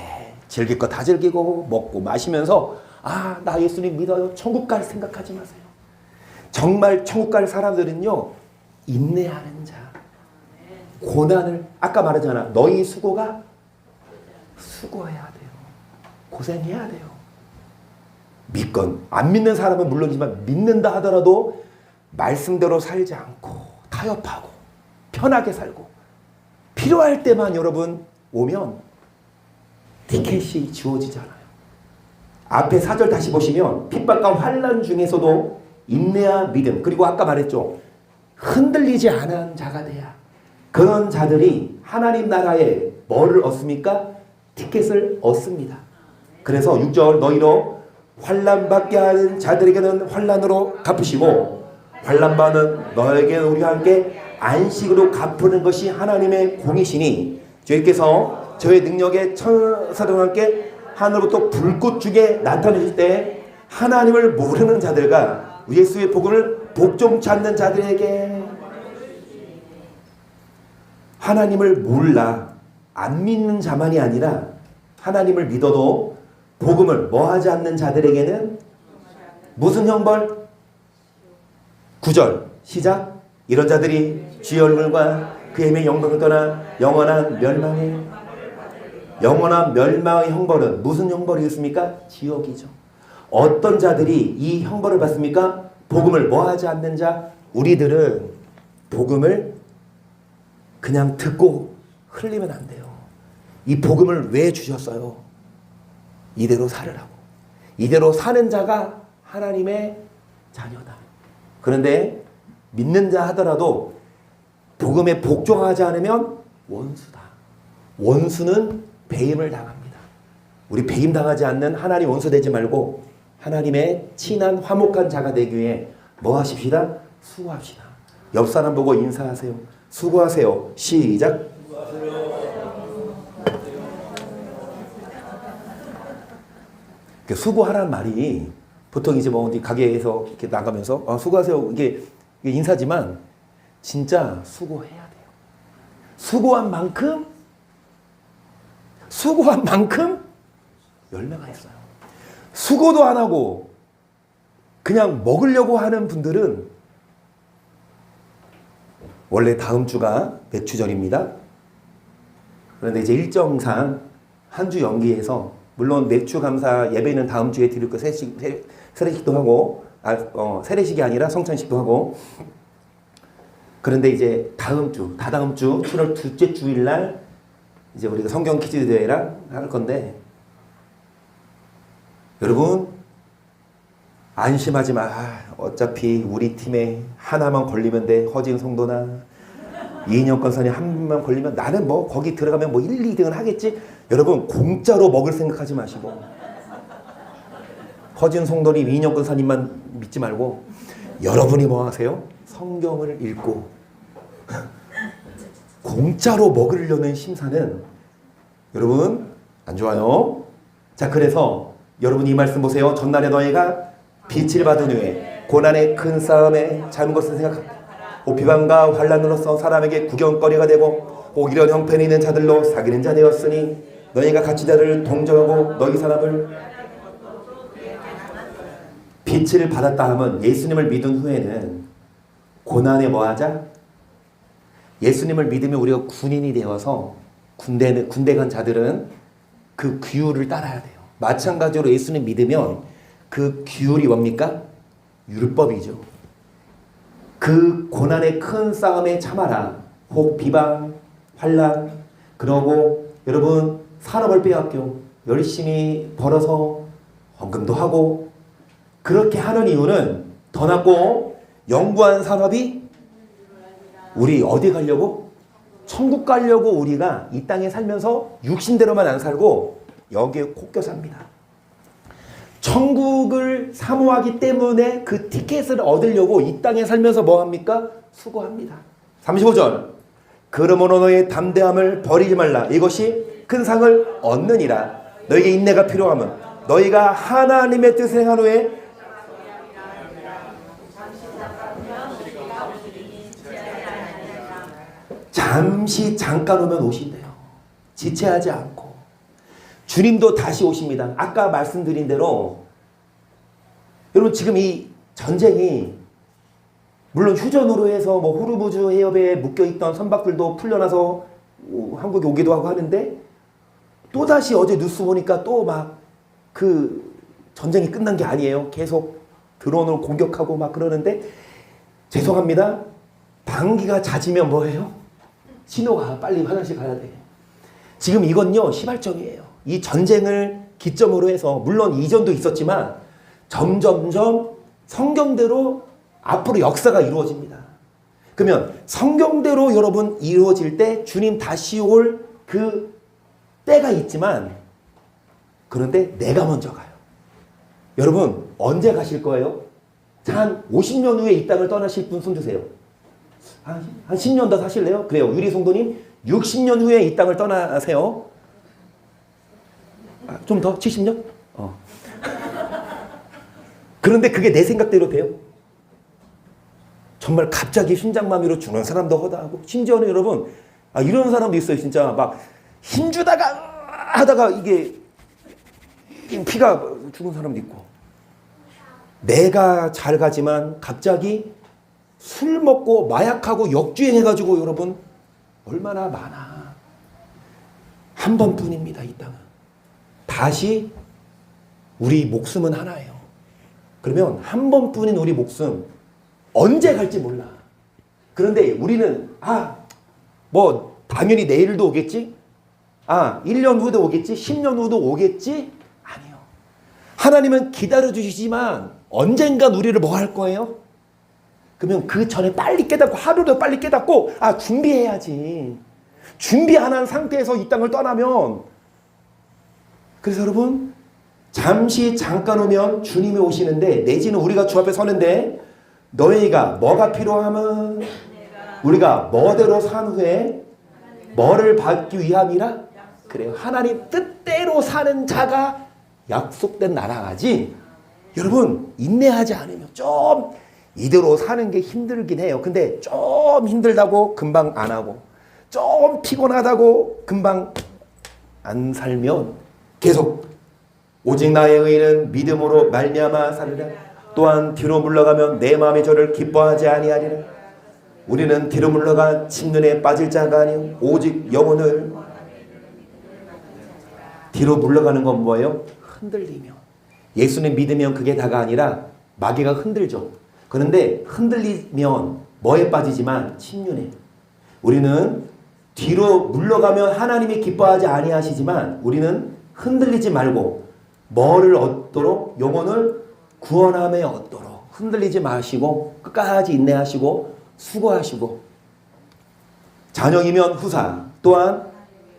즐길 거 다 즐기고 먹고 마시면서 나 예수님 믿어요. 천국 갈 생각하지 마세요. 정말 천국 갈 사람들은요, 인내하는 자. 고난을, 아까 말했잖아. 너희 수고가 수고해야 돼요. 고생해야 돼요. 믿건 안 믿는 사람은 물론이지만 믿는다 하더라도 말씀대로 살지 않고 타협하고 편하게 살고 필요할 때만 여러분 오면 티켓이 주어지잖아요. 앞에 4절 다시 보시면 핍박과 환난 중에서도 인내와 믿음, 그리고 아까 말했죠. 흔들리지 않은 자가 돼야, 그런 자들이 하나님 나라에 뭐를 얻습니까? 티켓을 얻습니다. 그래서 6절 너희로 환난받게 하는 자들에게는 환난으로 갚으시고 환난받는 너에게는 우리와 함께 안식으로 갚으는 것이 하나님의 공이시니 주께서 저의 능력에 천사들과 함께 하늘로부터 불꽃 중에 나타내실 때 하나님을 모르는 자들과 예수의 복음을 복종치 않는 자들에게, 하나님을 몰라 안 믿는 자만이 아니라 하나님을 믿어도 복음을 뭐하지 않는 자들에게는 무슨 형벌? 9절 시작. 이런 자들이 주의 얼굴과 그의 힘의 영광을 떠나 영원한 멸망의 형벌은 무슨 형벌이었습니까? 지옥이죠. 어떤 자들이 이 형벌을 받습니까? 복음을 뭐하지 않는 자. 우리들은 복음을 그냥 듣고 흘리면 안 돼요. 이 복음을 왜 주셨어요? 이대로 살으라고. 이대로 사는 자가 하나님의 자녀다. 그런데 믿는 자 하더라도 복음에 복종하지 않으면 원수다. 원수는 배임을 당합니다. 우리 배임 당하지 않는 하나님 원수 되지 말고 하나님의 친한 화목한 자가 되기 위해 뭐 하십시다? 수고합시다. 옆 사람 보고 인사하세요. 수고하세요. 시작. 수고하라는 말이 보통 이제 뭐 어디 가게에서 이렇게 나가면서 수고하세요. 이게 인사지만 진짜 수고해야 돼요. 수고한 만큼 열매가 있어요. 수고도 안 하고 그냥 먹으려고 하는 분들은 원래 다음 주가 매추절입니다. 그런데 이제 일정상 한 주 연기해서 물론 매추 감사 예배는 다음 주에 드릴 거 세례식도 하고 세례식이 아니라 성찬식도 하고 그런데 이제 다다음 주 7월 둘째 주일 날 이제 우리가 성경 퀴즈 대회랑 할 건데 여러분 안심하지 마. 어차피 우리 팀에 하나만 걸리면 돼. 허진 성도나 이인영 권사님 한 번만 걸리면 나는 뭐 거기 들어가면 뭐 1, 2등은 하겠지. 여러분 공짜로 먹을 생각하지 마시고 허진 성도님 이인영 권사님만 믿지 말고 여러분이 뭐 하세요? 성경을 읽고 공짜로 먹으려는 심사는 여러분 안 좋아요. 자, 그래서 여러분 이 말씀 보세요. 전날에 너희가 빛을 받은 후에 고난의 큰 싸움에 작은 것을 생각하라. 비방과 환난으로서 사람에게 구경거리가 되고 꼭 이런 형편이 있는 자들로 사귀는 자 되었으니 너희가 같이 자를 동정하고 너희 사람을 빛을 받았다 하면 예수님을 믿은 후에는 고난에 뭐하자? 예수님을 믿으면 우리가 군인이 되어서 군대 간 자들은 그 규율을 따라야 돼요. 마찬가지로 예수님 믿으면 그 규율이 뭡니까? 율법이죠. 그 고난의 큰 싸움에 참아라. 혹 비방, 환난, 그러고 여러분 산업을 빼앗겨 열심히 벌어서 헌금도 하고 그렇게 하는 이유는 더 낫고 영구한 산업이 우리 어디 가려고? 천국 가려고 우리가 이 땅에 살면서 육신대로만 안 살고 여기에 콕껴 삽니다. 천국을 사모하기 때문에 그 티켓을 얻으려고 이 땅에 살면서 뭐 합니까? 수고합니다. 35절. 그러므로 너의 담대함을 버리지 말라. 이것이 큰 상을 얻느니라. 너에게 인내가 필요하면 너희가 하나님의 뜻을 행한 후에 잠시 잠깐 오면 오신대요. 지체하지 않고. 주님도 다시 오십니다. 아까 말씀드린 대로 여러분 지금 이 전쟁이 물론 휴전으로 해서 뭐 호르무즈 해협에 묶여있던 선박들도 풀려나서 한국에 오기도 하고 하는데 또다시 어제 뉴스 보니까 또 막 그 전쟁이 끝난 게 아니에요. 계속 드론을 공격하고 막 그러는데 죄송합니다. 방귀가 잦으면 뭐예요? 신호가 빨리 화장실 가야 돼. 지금 이건요 시발점이에요. 이 전쟁을 기점으로 해서 물론 이전도 있었지만 점점점 성경대로 앞으로 역사가 이루어집니다. 그러면 성경대로 여러분 이루어질 때 주님 다시 올 그 때가 있지만 그런데 내가 먼저 가요. 여러분 언제 가실 거예요? 한 50년 후에 이 땅을 떠나실 분 손 드세요. 한 10년 더 사실래요? 그래요. 유리 성도님 60년 후에 이 땅을 떠나세요. 좀 더? 70년? 그런데 그게 내 생각대로 돼요? 정말 갑자기 심장마비로 죽는 사람도 허다하고 심지어는 여러분 이런 사람도 있어요. 진짜 막 힘주다가 하다가 이게 피가 죽은 사람도 있고 내가 잘 가지만 갑자기 술 먹고 마약하고 역주행해가지고 여러분 얼마나 많아. 한 번뿐입니다. 이 땅은. 다시 우리 목숨은 하나예요. 그러면 한 번뿐인 우리 목숨 언제 갈지 몰라. 그런데 우리는 뭐 당연히 내일도 오겠지? 1년 후도 오겠지? 10년 후도 오겠지? 아니요. 하나님은 기다려주시지만 언젠간 우리를 뭐 할 거예요? 그러면 그 전에 빨리 깨닫고 하루도 빨리 깨닫고 준비해야지. 준비 안 한 상태에서 이 땅을 떠나면, 그래서 여러분 잠시 잠깐 오면 주님이 오시는데, 내지는 우리가 주 앞에 서는데 너희가 뭐가 필요하면 우리가 뭐대로 산 후에 뭐를 받기 위함이라. 그래요. 하나님 뜻대로 사는 자가 약속된 나라가지. 여러분 인내하지 않으면 좀 이대로 사는 게 힘들긴 해요. 근데 좀 힘들다고 금방 안 하고, 좀 피곤하다고 금방 안 살면 계속 오직 나의 의인은 믿음으로 말미암아 살리라. 또한 뒤로 물러가면 내 마음이 저를 기뻐하지 아니하리라. 우리는 뒤로 물러가 침륜에 빠질 자가 아니요 오직 영혼을. 뒤로 물러가는 건 뭐예요? 흔들리면. 예수님 믿으면 그게 다가 아니라 마귀가 흔들죠. 그런데 흔들리면 뭐에 빠지지만 침륜에. 우리는 뒤로 물러가면 하나님이 기뻐하지 아니하시지만 우리는 흔들리지 말고 뭐를 얻도록? 영혼을 구원함에 얻도록 흔들리지 마시고 끝까지 인내하시고 수고하시고. 자녀이면 후사, 또한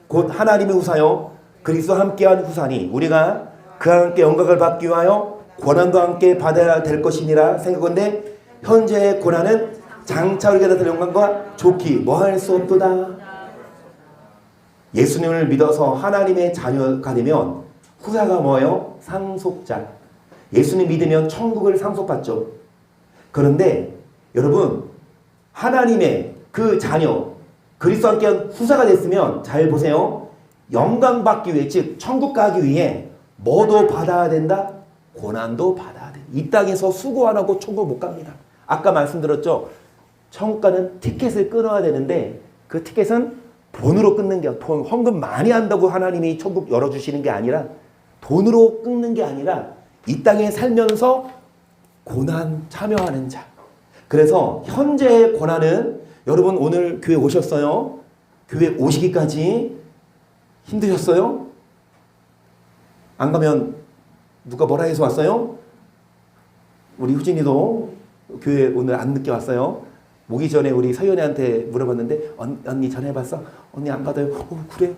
곧 하나님의 후사요 그리스도와 함께한 후사니 우리가 그와 함께 영광을 받기 위하여 고난도 함께 받아야 될 것이니라 생각건대 현재의 고난은 장차 우리가 받을 영광과 좋기 뭐할 수 없도다. 예수님을 믿어서 하나님의 자녀가 되면 후사가 뭐예요? 상속자. 예수님 믿으면 천국을 상속받죠. 그런데 여러분 하나님의 그 자녀 그리스도와 함께한 후사가 됐으면 잘 보세요. 영광 받기 위해, 즉 천국 가기 위해 뭐도 받아야 된다? 고난도 받아야 된다. 이 땅에서 수고 안 하고 천국 못 갑니다. 아까 말씀드렸죠. 천국 가는 티켓을 끊어야 되는데 그 티켓은 돈으로 끊는 게, 헌금 많이 한다고 하나님이 천국 열어주시는 게 아니라, 돈으로 끊는 게 아니라 이 땅에 살면서 고난 참여하는 자. 그래서 현재의 고난은, 여러분 오늘 교회 오셨어요? 교회 오시기까지 힘드셨어요? 안 가면 누가 뭐라 해서 왔어요? 우리 후진이도 교회 오늘 안 늦게 왔어요. 오기 전에 우리 서연이한테 물어봤는데, 언니 전화해봤어? 언니 안 받아요. 그래?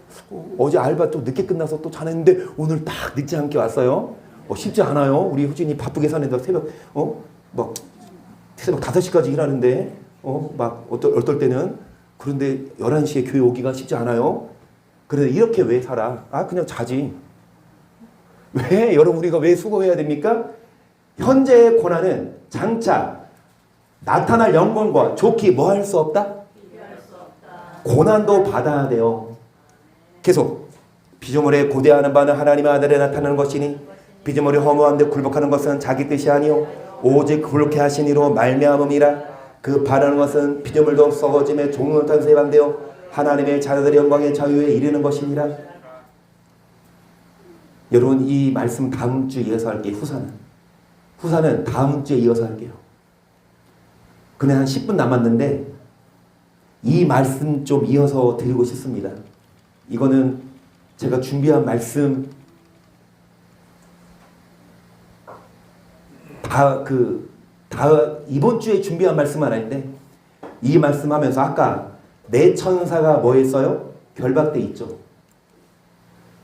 어제 알바 또 늦게 끝나서 또 전화했는데 오늘 딱 늦지 않게 왔어요. 쉽지 않아요. 우리 후진이 바쁘게 사는데 새벽 새벽 5시까지 일하는데 막 어떨 때는. 그런데 11시에 교회 오기가 쉽지 않아요. 그런데 이렇게 왜 살아? 그냥 자지. 왜? 여러분 우리가 왜 수고해야 됩니까? 현재의 고난은 장차 나타날 영광과 좋기 뭐 할 수 없다? 고난도 받아야 돼요. 계속 피조물에 고대하는 바는 하나님의 아들에 나타나는 것이니 피조물이 허무한데 굴복하는 것은 자기 뜻이 아니요 오직 굴복해 하신 이로 말미암음이라. 그 바라는 것은 피조물도 썩어짐에 종을 탄 세반되어 하나님의 자녀들의 영광의 자유에 이르는 것이니라. 여러분 이 말씀 다음 주에 이어서 할게요. 후사는 다음 주에 이어서 할게요. 그냥 한 10분 남았는데 이 말씀 좀 이어서 드리고 싶습니다. 이거는 제가 준비한 말씀 이번 주에 준비한 말씀은 아닌데, 이 말씀하면서 아까 내 천사가 뭐 했어요? 결박돼 있죠.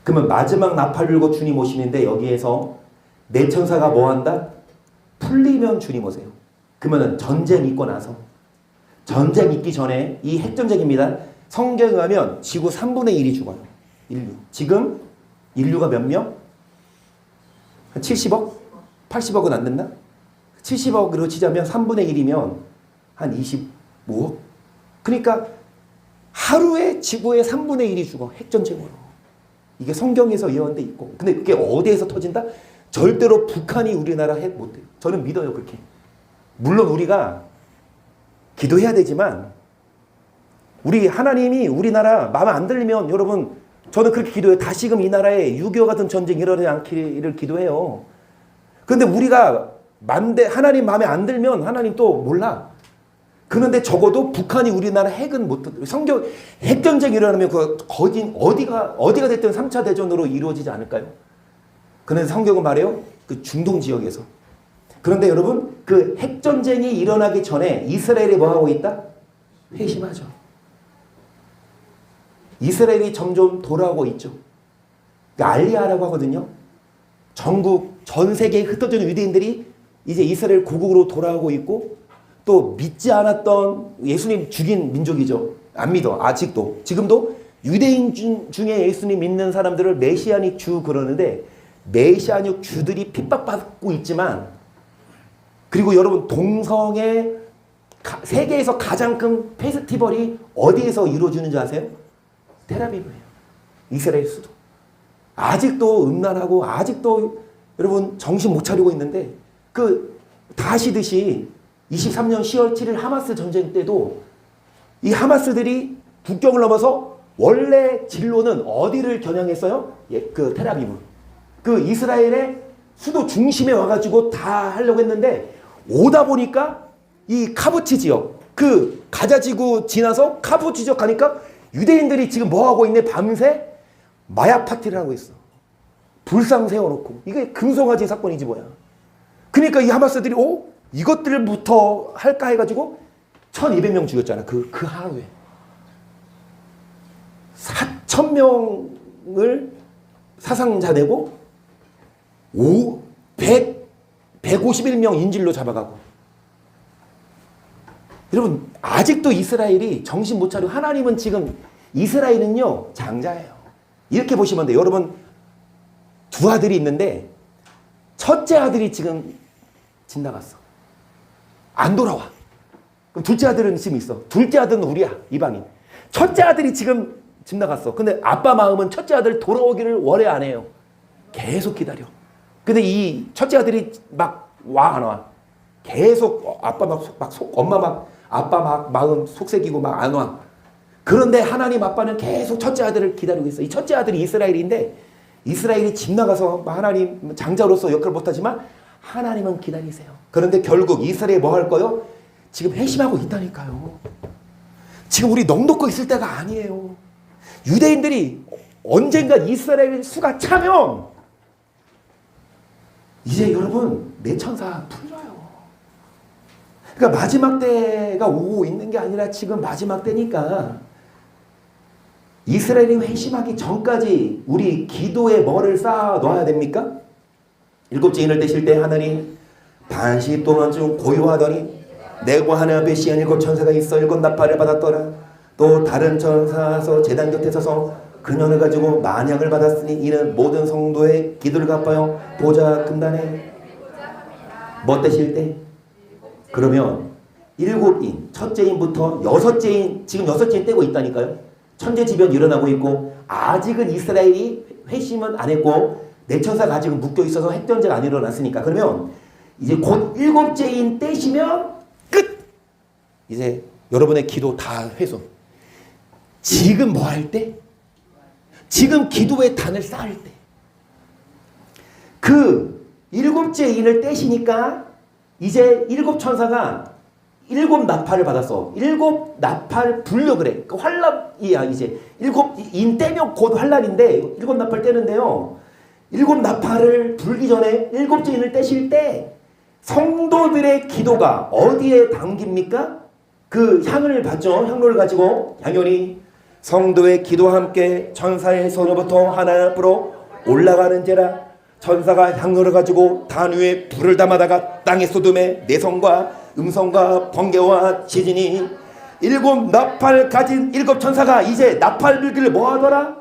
그러면 마지막 나팔 불고 주님 오시는데 여기에서 내 천사가 뭐 한다? 풀리면 주님 오세요. 그러면 전쟁 있고 나서, 전쟁 있기 전에, 이 핵전쟁입니다. 성경에 가면 지구 3분의 1이 죽어요. 인류. 지금 인류가 몇 명? 한 70억? 80억은 안 된다? 70억으로 치자면 3분의 1이면 한 25억? 그러니까 하루에 지구의 3분의 1이 죽어. 핵전쟁으로. 이게 성경에서 예언돼 있고. 근데 그게 어디에서 터진다? 절대로 북한이 우리나라 핵 못해요. 저는 믿어요. 그렇게. 물론 우리가 기도해야 되지만, 우리 하나님이 우리나라 마음에 안 들리면, 여러분 저는 그렇게 기도해요. 다시금 이 나라에 6.25 같은 전쟁이 일어나지 않기를 기도해요. 그런데 우리가 하나님 마음에 안 들면 하나님 또 몰라. 그런데 적어도 북한이 우리나라 핵은 못, 성경 핵전쟁이 일어나면 어디가 됐든 3차 대전으로 이루어지지 않을까요? 그런데 성경은 말해요. 그 중동 지역에서. 그런데 여러분 그 핵전쟁이 일어나기 전에 이스라엘이 뭐 하고 있다? 회심하죠. 이스라엘이 점점 돌아오고 있죠. 알리아라고 하거든요. 전국 전 세계에 흩어진 유대인들이 이제 이스라엘 고국으로 돌아오고 있고, 또 믿지 않았던 예수님 죽인 민족이죠. 안 믿어. 아직도 지금도 유대인 중에 예수님 믿는 사람들을 메시아닉 주 그러는데, 메시아닉 주들이 핍박받고 있지만, 그리고 여러분 동성애 세계에서 가장 큰 페스티벌이 어디에서 이루어지는 줄 아세요? 텔아비브예요. 이스라엘 수도. 아직도 음란하고 아직도 여러분 정신 못 차리고 있는데, 다 아시듯이 23년 10월 7일 하마스 전쟁 때도 이 하마스들이 국경을 넘어서 원래 진로는 어디를 겨냥했어요? 텔아비브. 이스라엘의 수도 중심에 와가지고 다 하려고 했는데, 오다 보니까 이 카부치 지역, 가자지구 지나서 카부치 지역 가니까 유대인들이 지금 뭐 하고 있네? 밤새 마약 파티를 하고 있어. 불상 세워놓고. 이게 금송아지 사건이지 뭐야. 그러니까 이 하마스들이 이것들부터 할까 해가지고 1200명 죽였잖아. 그 하루에 4000명을 사상자 내고 151명 인질로 잡아가고. 여러분 아직도 이스라엘이 정신 못 차리고, 하나님은 지금 이스라엘은요 장자예요. 이렇게 보시면 돼요. 여러분 두 아들이 있는데 첫째 아들이 지금 집 나갔어. 안 돌아와. 그럼 둘째 아들은 지금 있어. 둘째 아들은 우리야, 이방인. 첫째 아들이 지금 집 나갔어. 근데 아빠 마음은 첫째 아들 돌아오기를 원해 안 해요. 계속 기다려. 근데 이 첫째 아들이 막 와 안 와. 계속 아빠 아빠 마음 속색이고 막 안 와. 그런데 하나님 아빠는 계속 첫째 아들을 기다리고 있어. 이 첫째 아들이 이스라엘인데, 이스라엘이 집 나가서 하나님 장자로서 역할을 못하지만 하나님은 기다리세요. 그런데 결국 이스라엘이 뭐 할 거요? 지금 회심하고 있다니까요. 지금 우리 넉넉히 있을 때가 아니에요. 유대인들이 언젠가 이스라엘 수가 차면 이제 여러분 내천사 풀려요. 그러니까 마지막 때가 오고 있는 게 아니라 지금 마지막 때니까 이스라엘이 회심하기 전까지 우리 기도에 뭐를 쌓아 놔야 됩니까? 일곱째 인을 떼실 때 하나님 반시 동안 좀 고요하더니 내고 하나 앞에 시한 일곱 천사가 있어 일곱 나팔을 받았더라. 또 다른 천사서 제단 곁에 서서 금연을 가지고 만약을 받았으니 이는 모든 성도의 기도를 갚아요. 보좌 금단에 뭐 떼실 때? 그러면 일곱 인, 첫째 인부터 여섯째 인, 지금 여섯째 인 떼고 있다니까요. 천재지변 일어나고 있고, 아직은 이스라엘이 회심은 안 했고 내천사가 아직은 묶여 있어서 핵전쟁 안 일어났으니까, 그러면 이제 곧 일곱째 인 떼시면 끝! 이제 여러분의 기도 다 훼손. 지금 뭐 할 때? 지금 기도의 단을 쌓을 때. 일곱째 인을 떼시니까 이제 일곱 천사가 일곱 나팔을 받았어. 일곱 나팔 불려 그래. 환란이야 이제. 일곱 인 떼면 곧 환란인데 일곱 나팔 떼는데요. 일곱 나팔을 불기 전에 일곱째 인을 떼실 때 성도들의 기도가 어디에 담깁니까? 향을 받죠. 향로를 가지고 당연히 성도의 기도와 함께 천사의 손으로부터 하나님 앞으로 올라가는지라. 천사가 향로를 가지고 단 위에 불을 담아다가 땅에 쏟음에 내성과 음성과 번개와 지진이 일곱 나팔 가진 일곱 천사가 이제 나팔 불기를 뭐 하더라?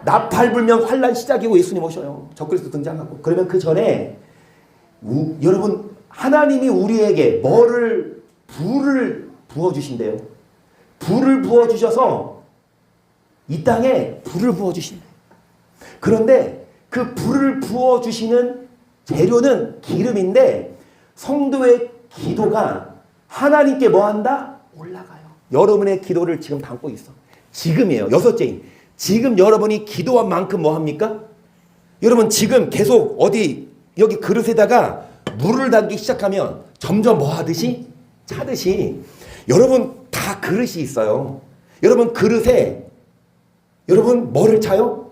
나팔 불면 환란 시작이고 예수님 오셔요. 적그리스도 등장하고. 그러면 그 전에 여러분 하나님이 우리에게 불을 부어주신대요. 불을 부어주셔서 이 땅에 불을 부어주신대요. 그런데 그 불을 부어주시는 재료는 기름인데, 성도의 기도가 하나님께 뭐한다? 올라가요. 여러분의 기도를 지금 담고 있어. 지금이에요. 여섯째인. 지금 여러분이 기도한 만큼 뭐합니까? 여러분 지금 계속 여기 그릇에다가 물을 담기 시작하면 점점 뭐 하듯이? 차듯이. 여러분 다 그릇이 있어요. 여러분 그릇에 여러분 뭐를 차요?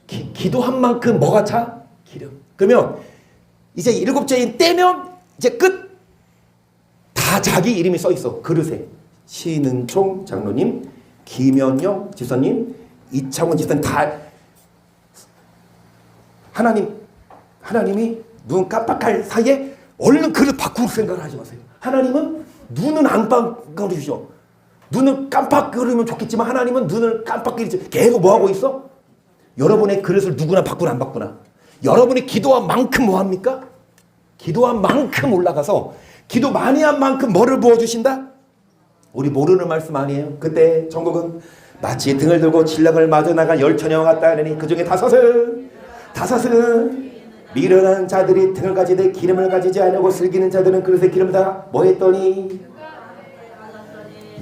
기도한 만큼 뭐가 차? 기름. 그러면 이제 일곱째인 떼면 이제 끝. 다 자기 이름이 써 있어. 그릇에. 신은총 장로님, 김현영 지사님, 이창원 지사님 다 하나님이 눈 깜빡할 사이에 얼른 그릇 바꾸고 생각을 하지 마세요. 하나님은 눈은 안 깜빡거리죠. 눈을 깜빡거리면 좋겠지만 하나님은 눈을 깜빡거리지. 계속 뭐 하고 있어? 여러분의 그릇을 누구나 바꾸나 안 바꾸나? 여러분이 기도한 만큼 뭐 합니까? 기도한 만큼 올라가서 기도 많이 한 만큼 뭐를 부어주신다? 우리 모르는 말씀 아니에요. 그때 전국은 마치 등을 들고 신랑을 마저 나간 열처녀와 같다 하니 그 중에 다섯은 미련한 자들이 등을 가지되 기름을 가지지 않고 슬기는 자들은 그릇에 기름을 다 뭐 했더니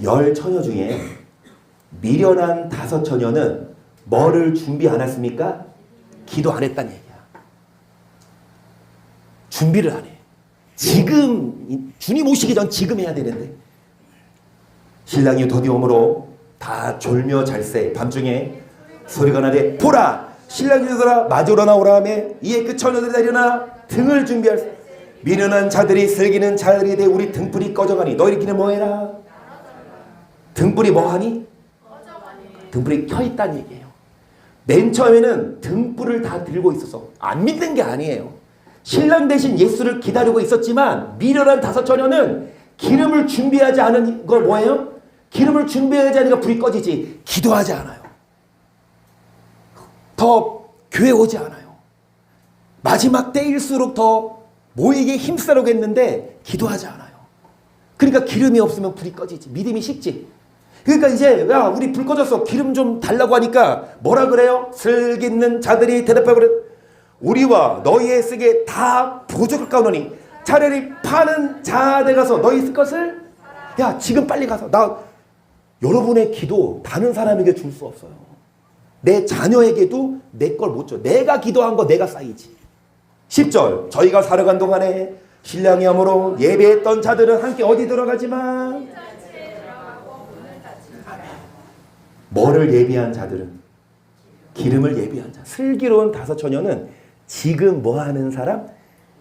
열 처녀 중에 미련한 다섯 처녀는 뭐를 준비 안 했습니까? 기도 안 했다는 얘기야. 준비를 안 해. 지금 주님 오시기 전 지금 해야 되는데 신랑이 드디어 오므로 다 졸며 잘새 밤중에 소리가 나되 보라 신랑이 되더라 마저 일어나오라 하며 이에 그 처녀들이 다 일어나 등을 준비할 미련한 자들이 슬기는 자들이 되 우리 등불이 꺼져가니 너희들끼리 뭐해라? 등불이 뭐하니? 등불이 켜있다는 얘기예요. 맨 처음에는 등불을 다 들고 있어서 안 믿는 게 아니에요. 신랑 대신 예수를 기다리고 있었지만 미련한 다섯 처녀는 기름을 준비하지 않은 걸 뭐예요? 기름을 준비하지 않으니까 불이 꺼지지. 기도하지 않아요. 더 교회 오지 않아요. 마지막 때일수록 더 모이게 힘쓰라고 했는데 기도하지 않아요. 그러니까 기름이 없으면 불이 꺼지지. 믿음이 식지. 그러니까 이제 야 우리 불 꺼졌어. 기름 좀 달라고 하니까 뭐라 그래요? 슬기 있는 자들이 대답하고 그래. 우리와 너희의 쓰기에 다 부족할까오니 차라리 파는 자한테 가서 너희 쓸 것을 야 지금 빨리 가서 나 여러분의 기도 다른 사람에게 줄 수 없어요. 내 자녀에게도 내 걸 못 줘. 내가 기도한 거 내가 쌓이지. 10절 저희가 살아간 동안에 신랑이 함으로 예배했던 자들은 함께 어디 들어가지만 뭐를 예비한 자들은 기름을 예비한 자. 슬기로운 다섯 처녀는 지금 뭐 하는 사람?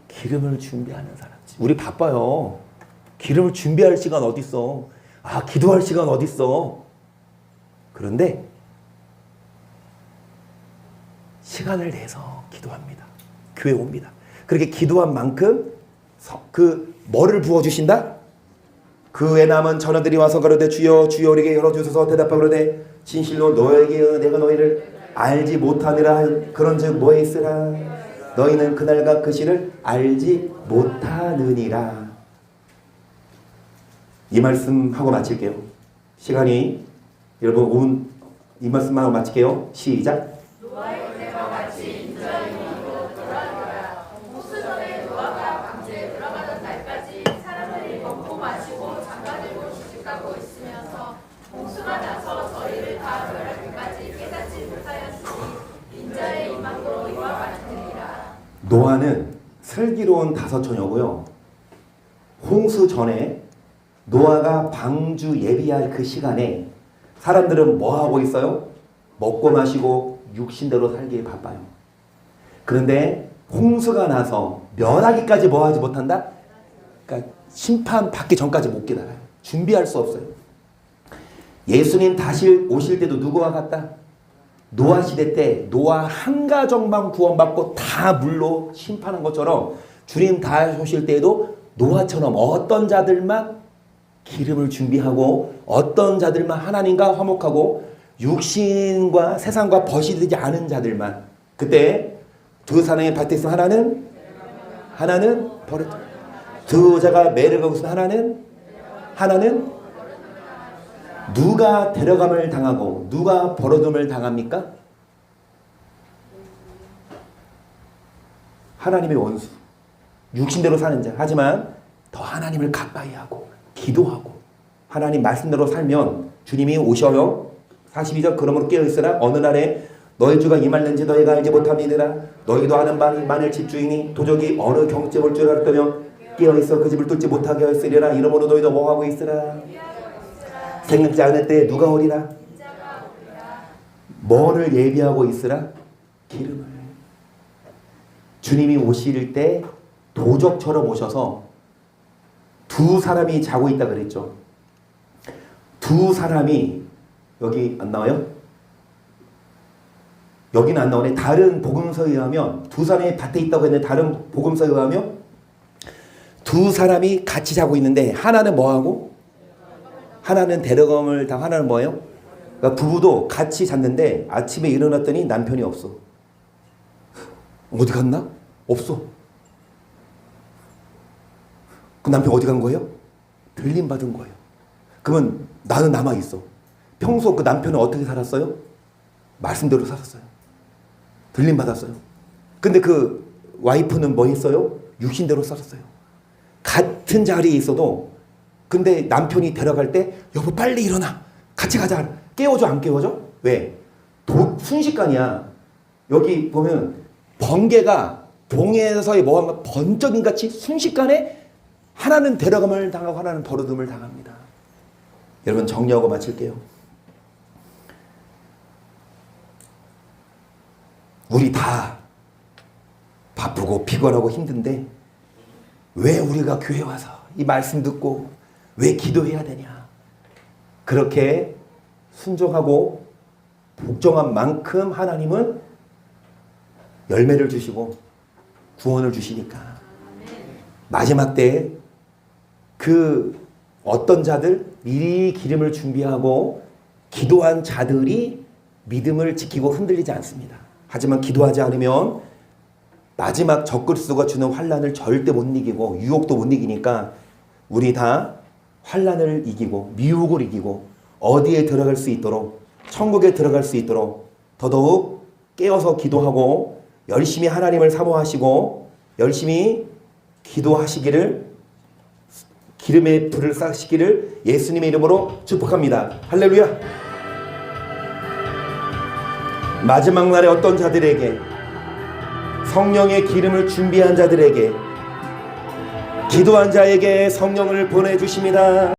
기름을 준비하는 사람. 우리 바빠요. 기름을 준비할 시간 어디 있어? 아, 기도할 시간 어디 있어? 그런데 시간을 내서 기도합니다. 교회 옵니다. 그렇게 기도한 만큼 그 뭐를 부어주신다? 그 외 남은 처녀들이 와서 가로되 주여 주여 우리에게 열어주소서 대답하고 그러되 진실로 너에게 내가 너희를 알지 못하느라 그런즉 뭐에 있으라 너희는 그날과 그 시를 알지 못하느니라. 이 말씀 하고 마칠게요. 시간이 여러분 온 이 말씀만 하고 마칠게요. 시작. 노아의 때와 같이 인자의 이름으로 돌아오라. 홍수전에 노아가 방주에 들어가던 날까지 사람들이 먹고 마시고 장가들고 시집가고 있으면서 홍수가 나서 저희를 다 멸하기까지 깨닫지 못하였으니 인자의 임함으로 이와 같으리라. 노아는 슬기로운 다섯 처녀고요. 홍수 전에 노아가 방주 예비할 그 시간에 사람들은 뭐 하고 있어요? 먹고 마시고 육신대로 살기에 바빠요. 그런데 홍수가 나서 멸하기까지 뭐 하지 못한다? 그러니까 심판 받기 전까지 못 기다려요. 준비할 수 없어요. 예수님 다시 오실 때도 누구와 같다? 노아 시대 때 노아 한 가정만 구원받고 다 물로 심판한 것처럼 주님 다시 오실 때에도 노아처럼 어떤 자들만 기름을 준비하고 어떤 자들만 하나님과 화목하고 육신과 세상과 벗이 되지 않은 자들만 그때 두 사람의 밭에 있으면 하나는 버렸 두 여자가 매를 있으면 하나는 누가 데려감을 당하고 누가 버려둠을 당합니까? 하나님의 원수 육신대로 사는 자. 하지만 더 하나님을 가까이 하고 기도하고 하나님 말씀대로 살면 주님이 오셔요. 42절 그러므로 깨어있으라 어느 날에 너희 주가 임할는지 너희가 알지 못함이니라. 너희도 아는 바니 만일 집주인이 도적이 어느 경제 올 줄 알았다면 깨어있어 그 집을 뚫지 못하게 하였으리라. 이러므로 너희도 뭐하고 있으라. 생각지 않을 때 누가 오리라. 뭐를 예비하고 있으라? 기름을. 주님이 오실 때 도적처럼 오셔서 두 사람이 자고 있다 그랬죠. 두 사람이 여기 안 나와요? 여기는 안 나오네. 다른 복음서에 의하면 두 사람이 밭에 있다고 했는데 다른 복음서에 의하면 두 사람이 같이 자고 있는데 하나는 뭐하고? 하나는 데려감을 당하고 하나는 뭐예요? 그러니까 부부도 같이 잤는데 아침에 일어났더니 남편이 없어. 어디 갔나? 없어. 그 남편 어디 간 거예요? 들림 받은 거예요. 그러면 나는 남아있어. 평소 그 남편은 어떻게 살았어요? 말씀대로 살았어요. 들림 받았어요. 근데 그 와이프는 뭐 했어요? 육신대로 살았어요. 같은 자리에 있어도 근데 남편이 데려갈 때 여보 빨리 일어나. 같이 가자. 깨워줘 안 깨워줘? 왜? 순식간이야. 여기 보면 번개가 동해에서의 뭐한가 번쩍인 같이 순식간에 하나는 데려감을 당하고 하나는 버려둠을 당합니다. 여러분 정리하고 마칠게요. 우리 다 바쁘고 피곤하고 힘든데 왜 우리가 교회 와서 이 말씀 듣고 왜 기도해야 되냐? 그렇게 순종하고 복종한 만큼 하나님은 열매를 주시고 구원을 주시니까 마지막 때에 그 어떤 자들 미리 기름을 준비하고 기도한 자들이 믿음을 지키고 흔들리지 않습니다. 하지만 기도하지 않으면 마지막 적그리스도가 주는 환난을 절대 못 이기고 유혹도 못 이기니까 우리 다 환난을 이기고 미혹을 이기고 어디에 들어갈 수 있도록 천국에 들어갈 수 있도록 더더욱 깨어서 기도하고 열심히 하나님을 사모하시고 열심히 기도하시기를 기름의 불을 쌓으시기를 예수님의 이름으로 축복합니다. 할렐루야. 마지막 날에 어떤 자들에게 성령의 기름을 준비한 자들에게 기도한 자에게 성령을 보내주십니다.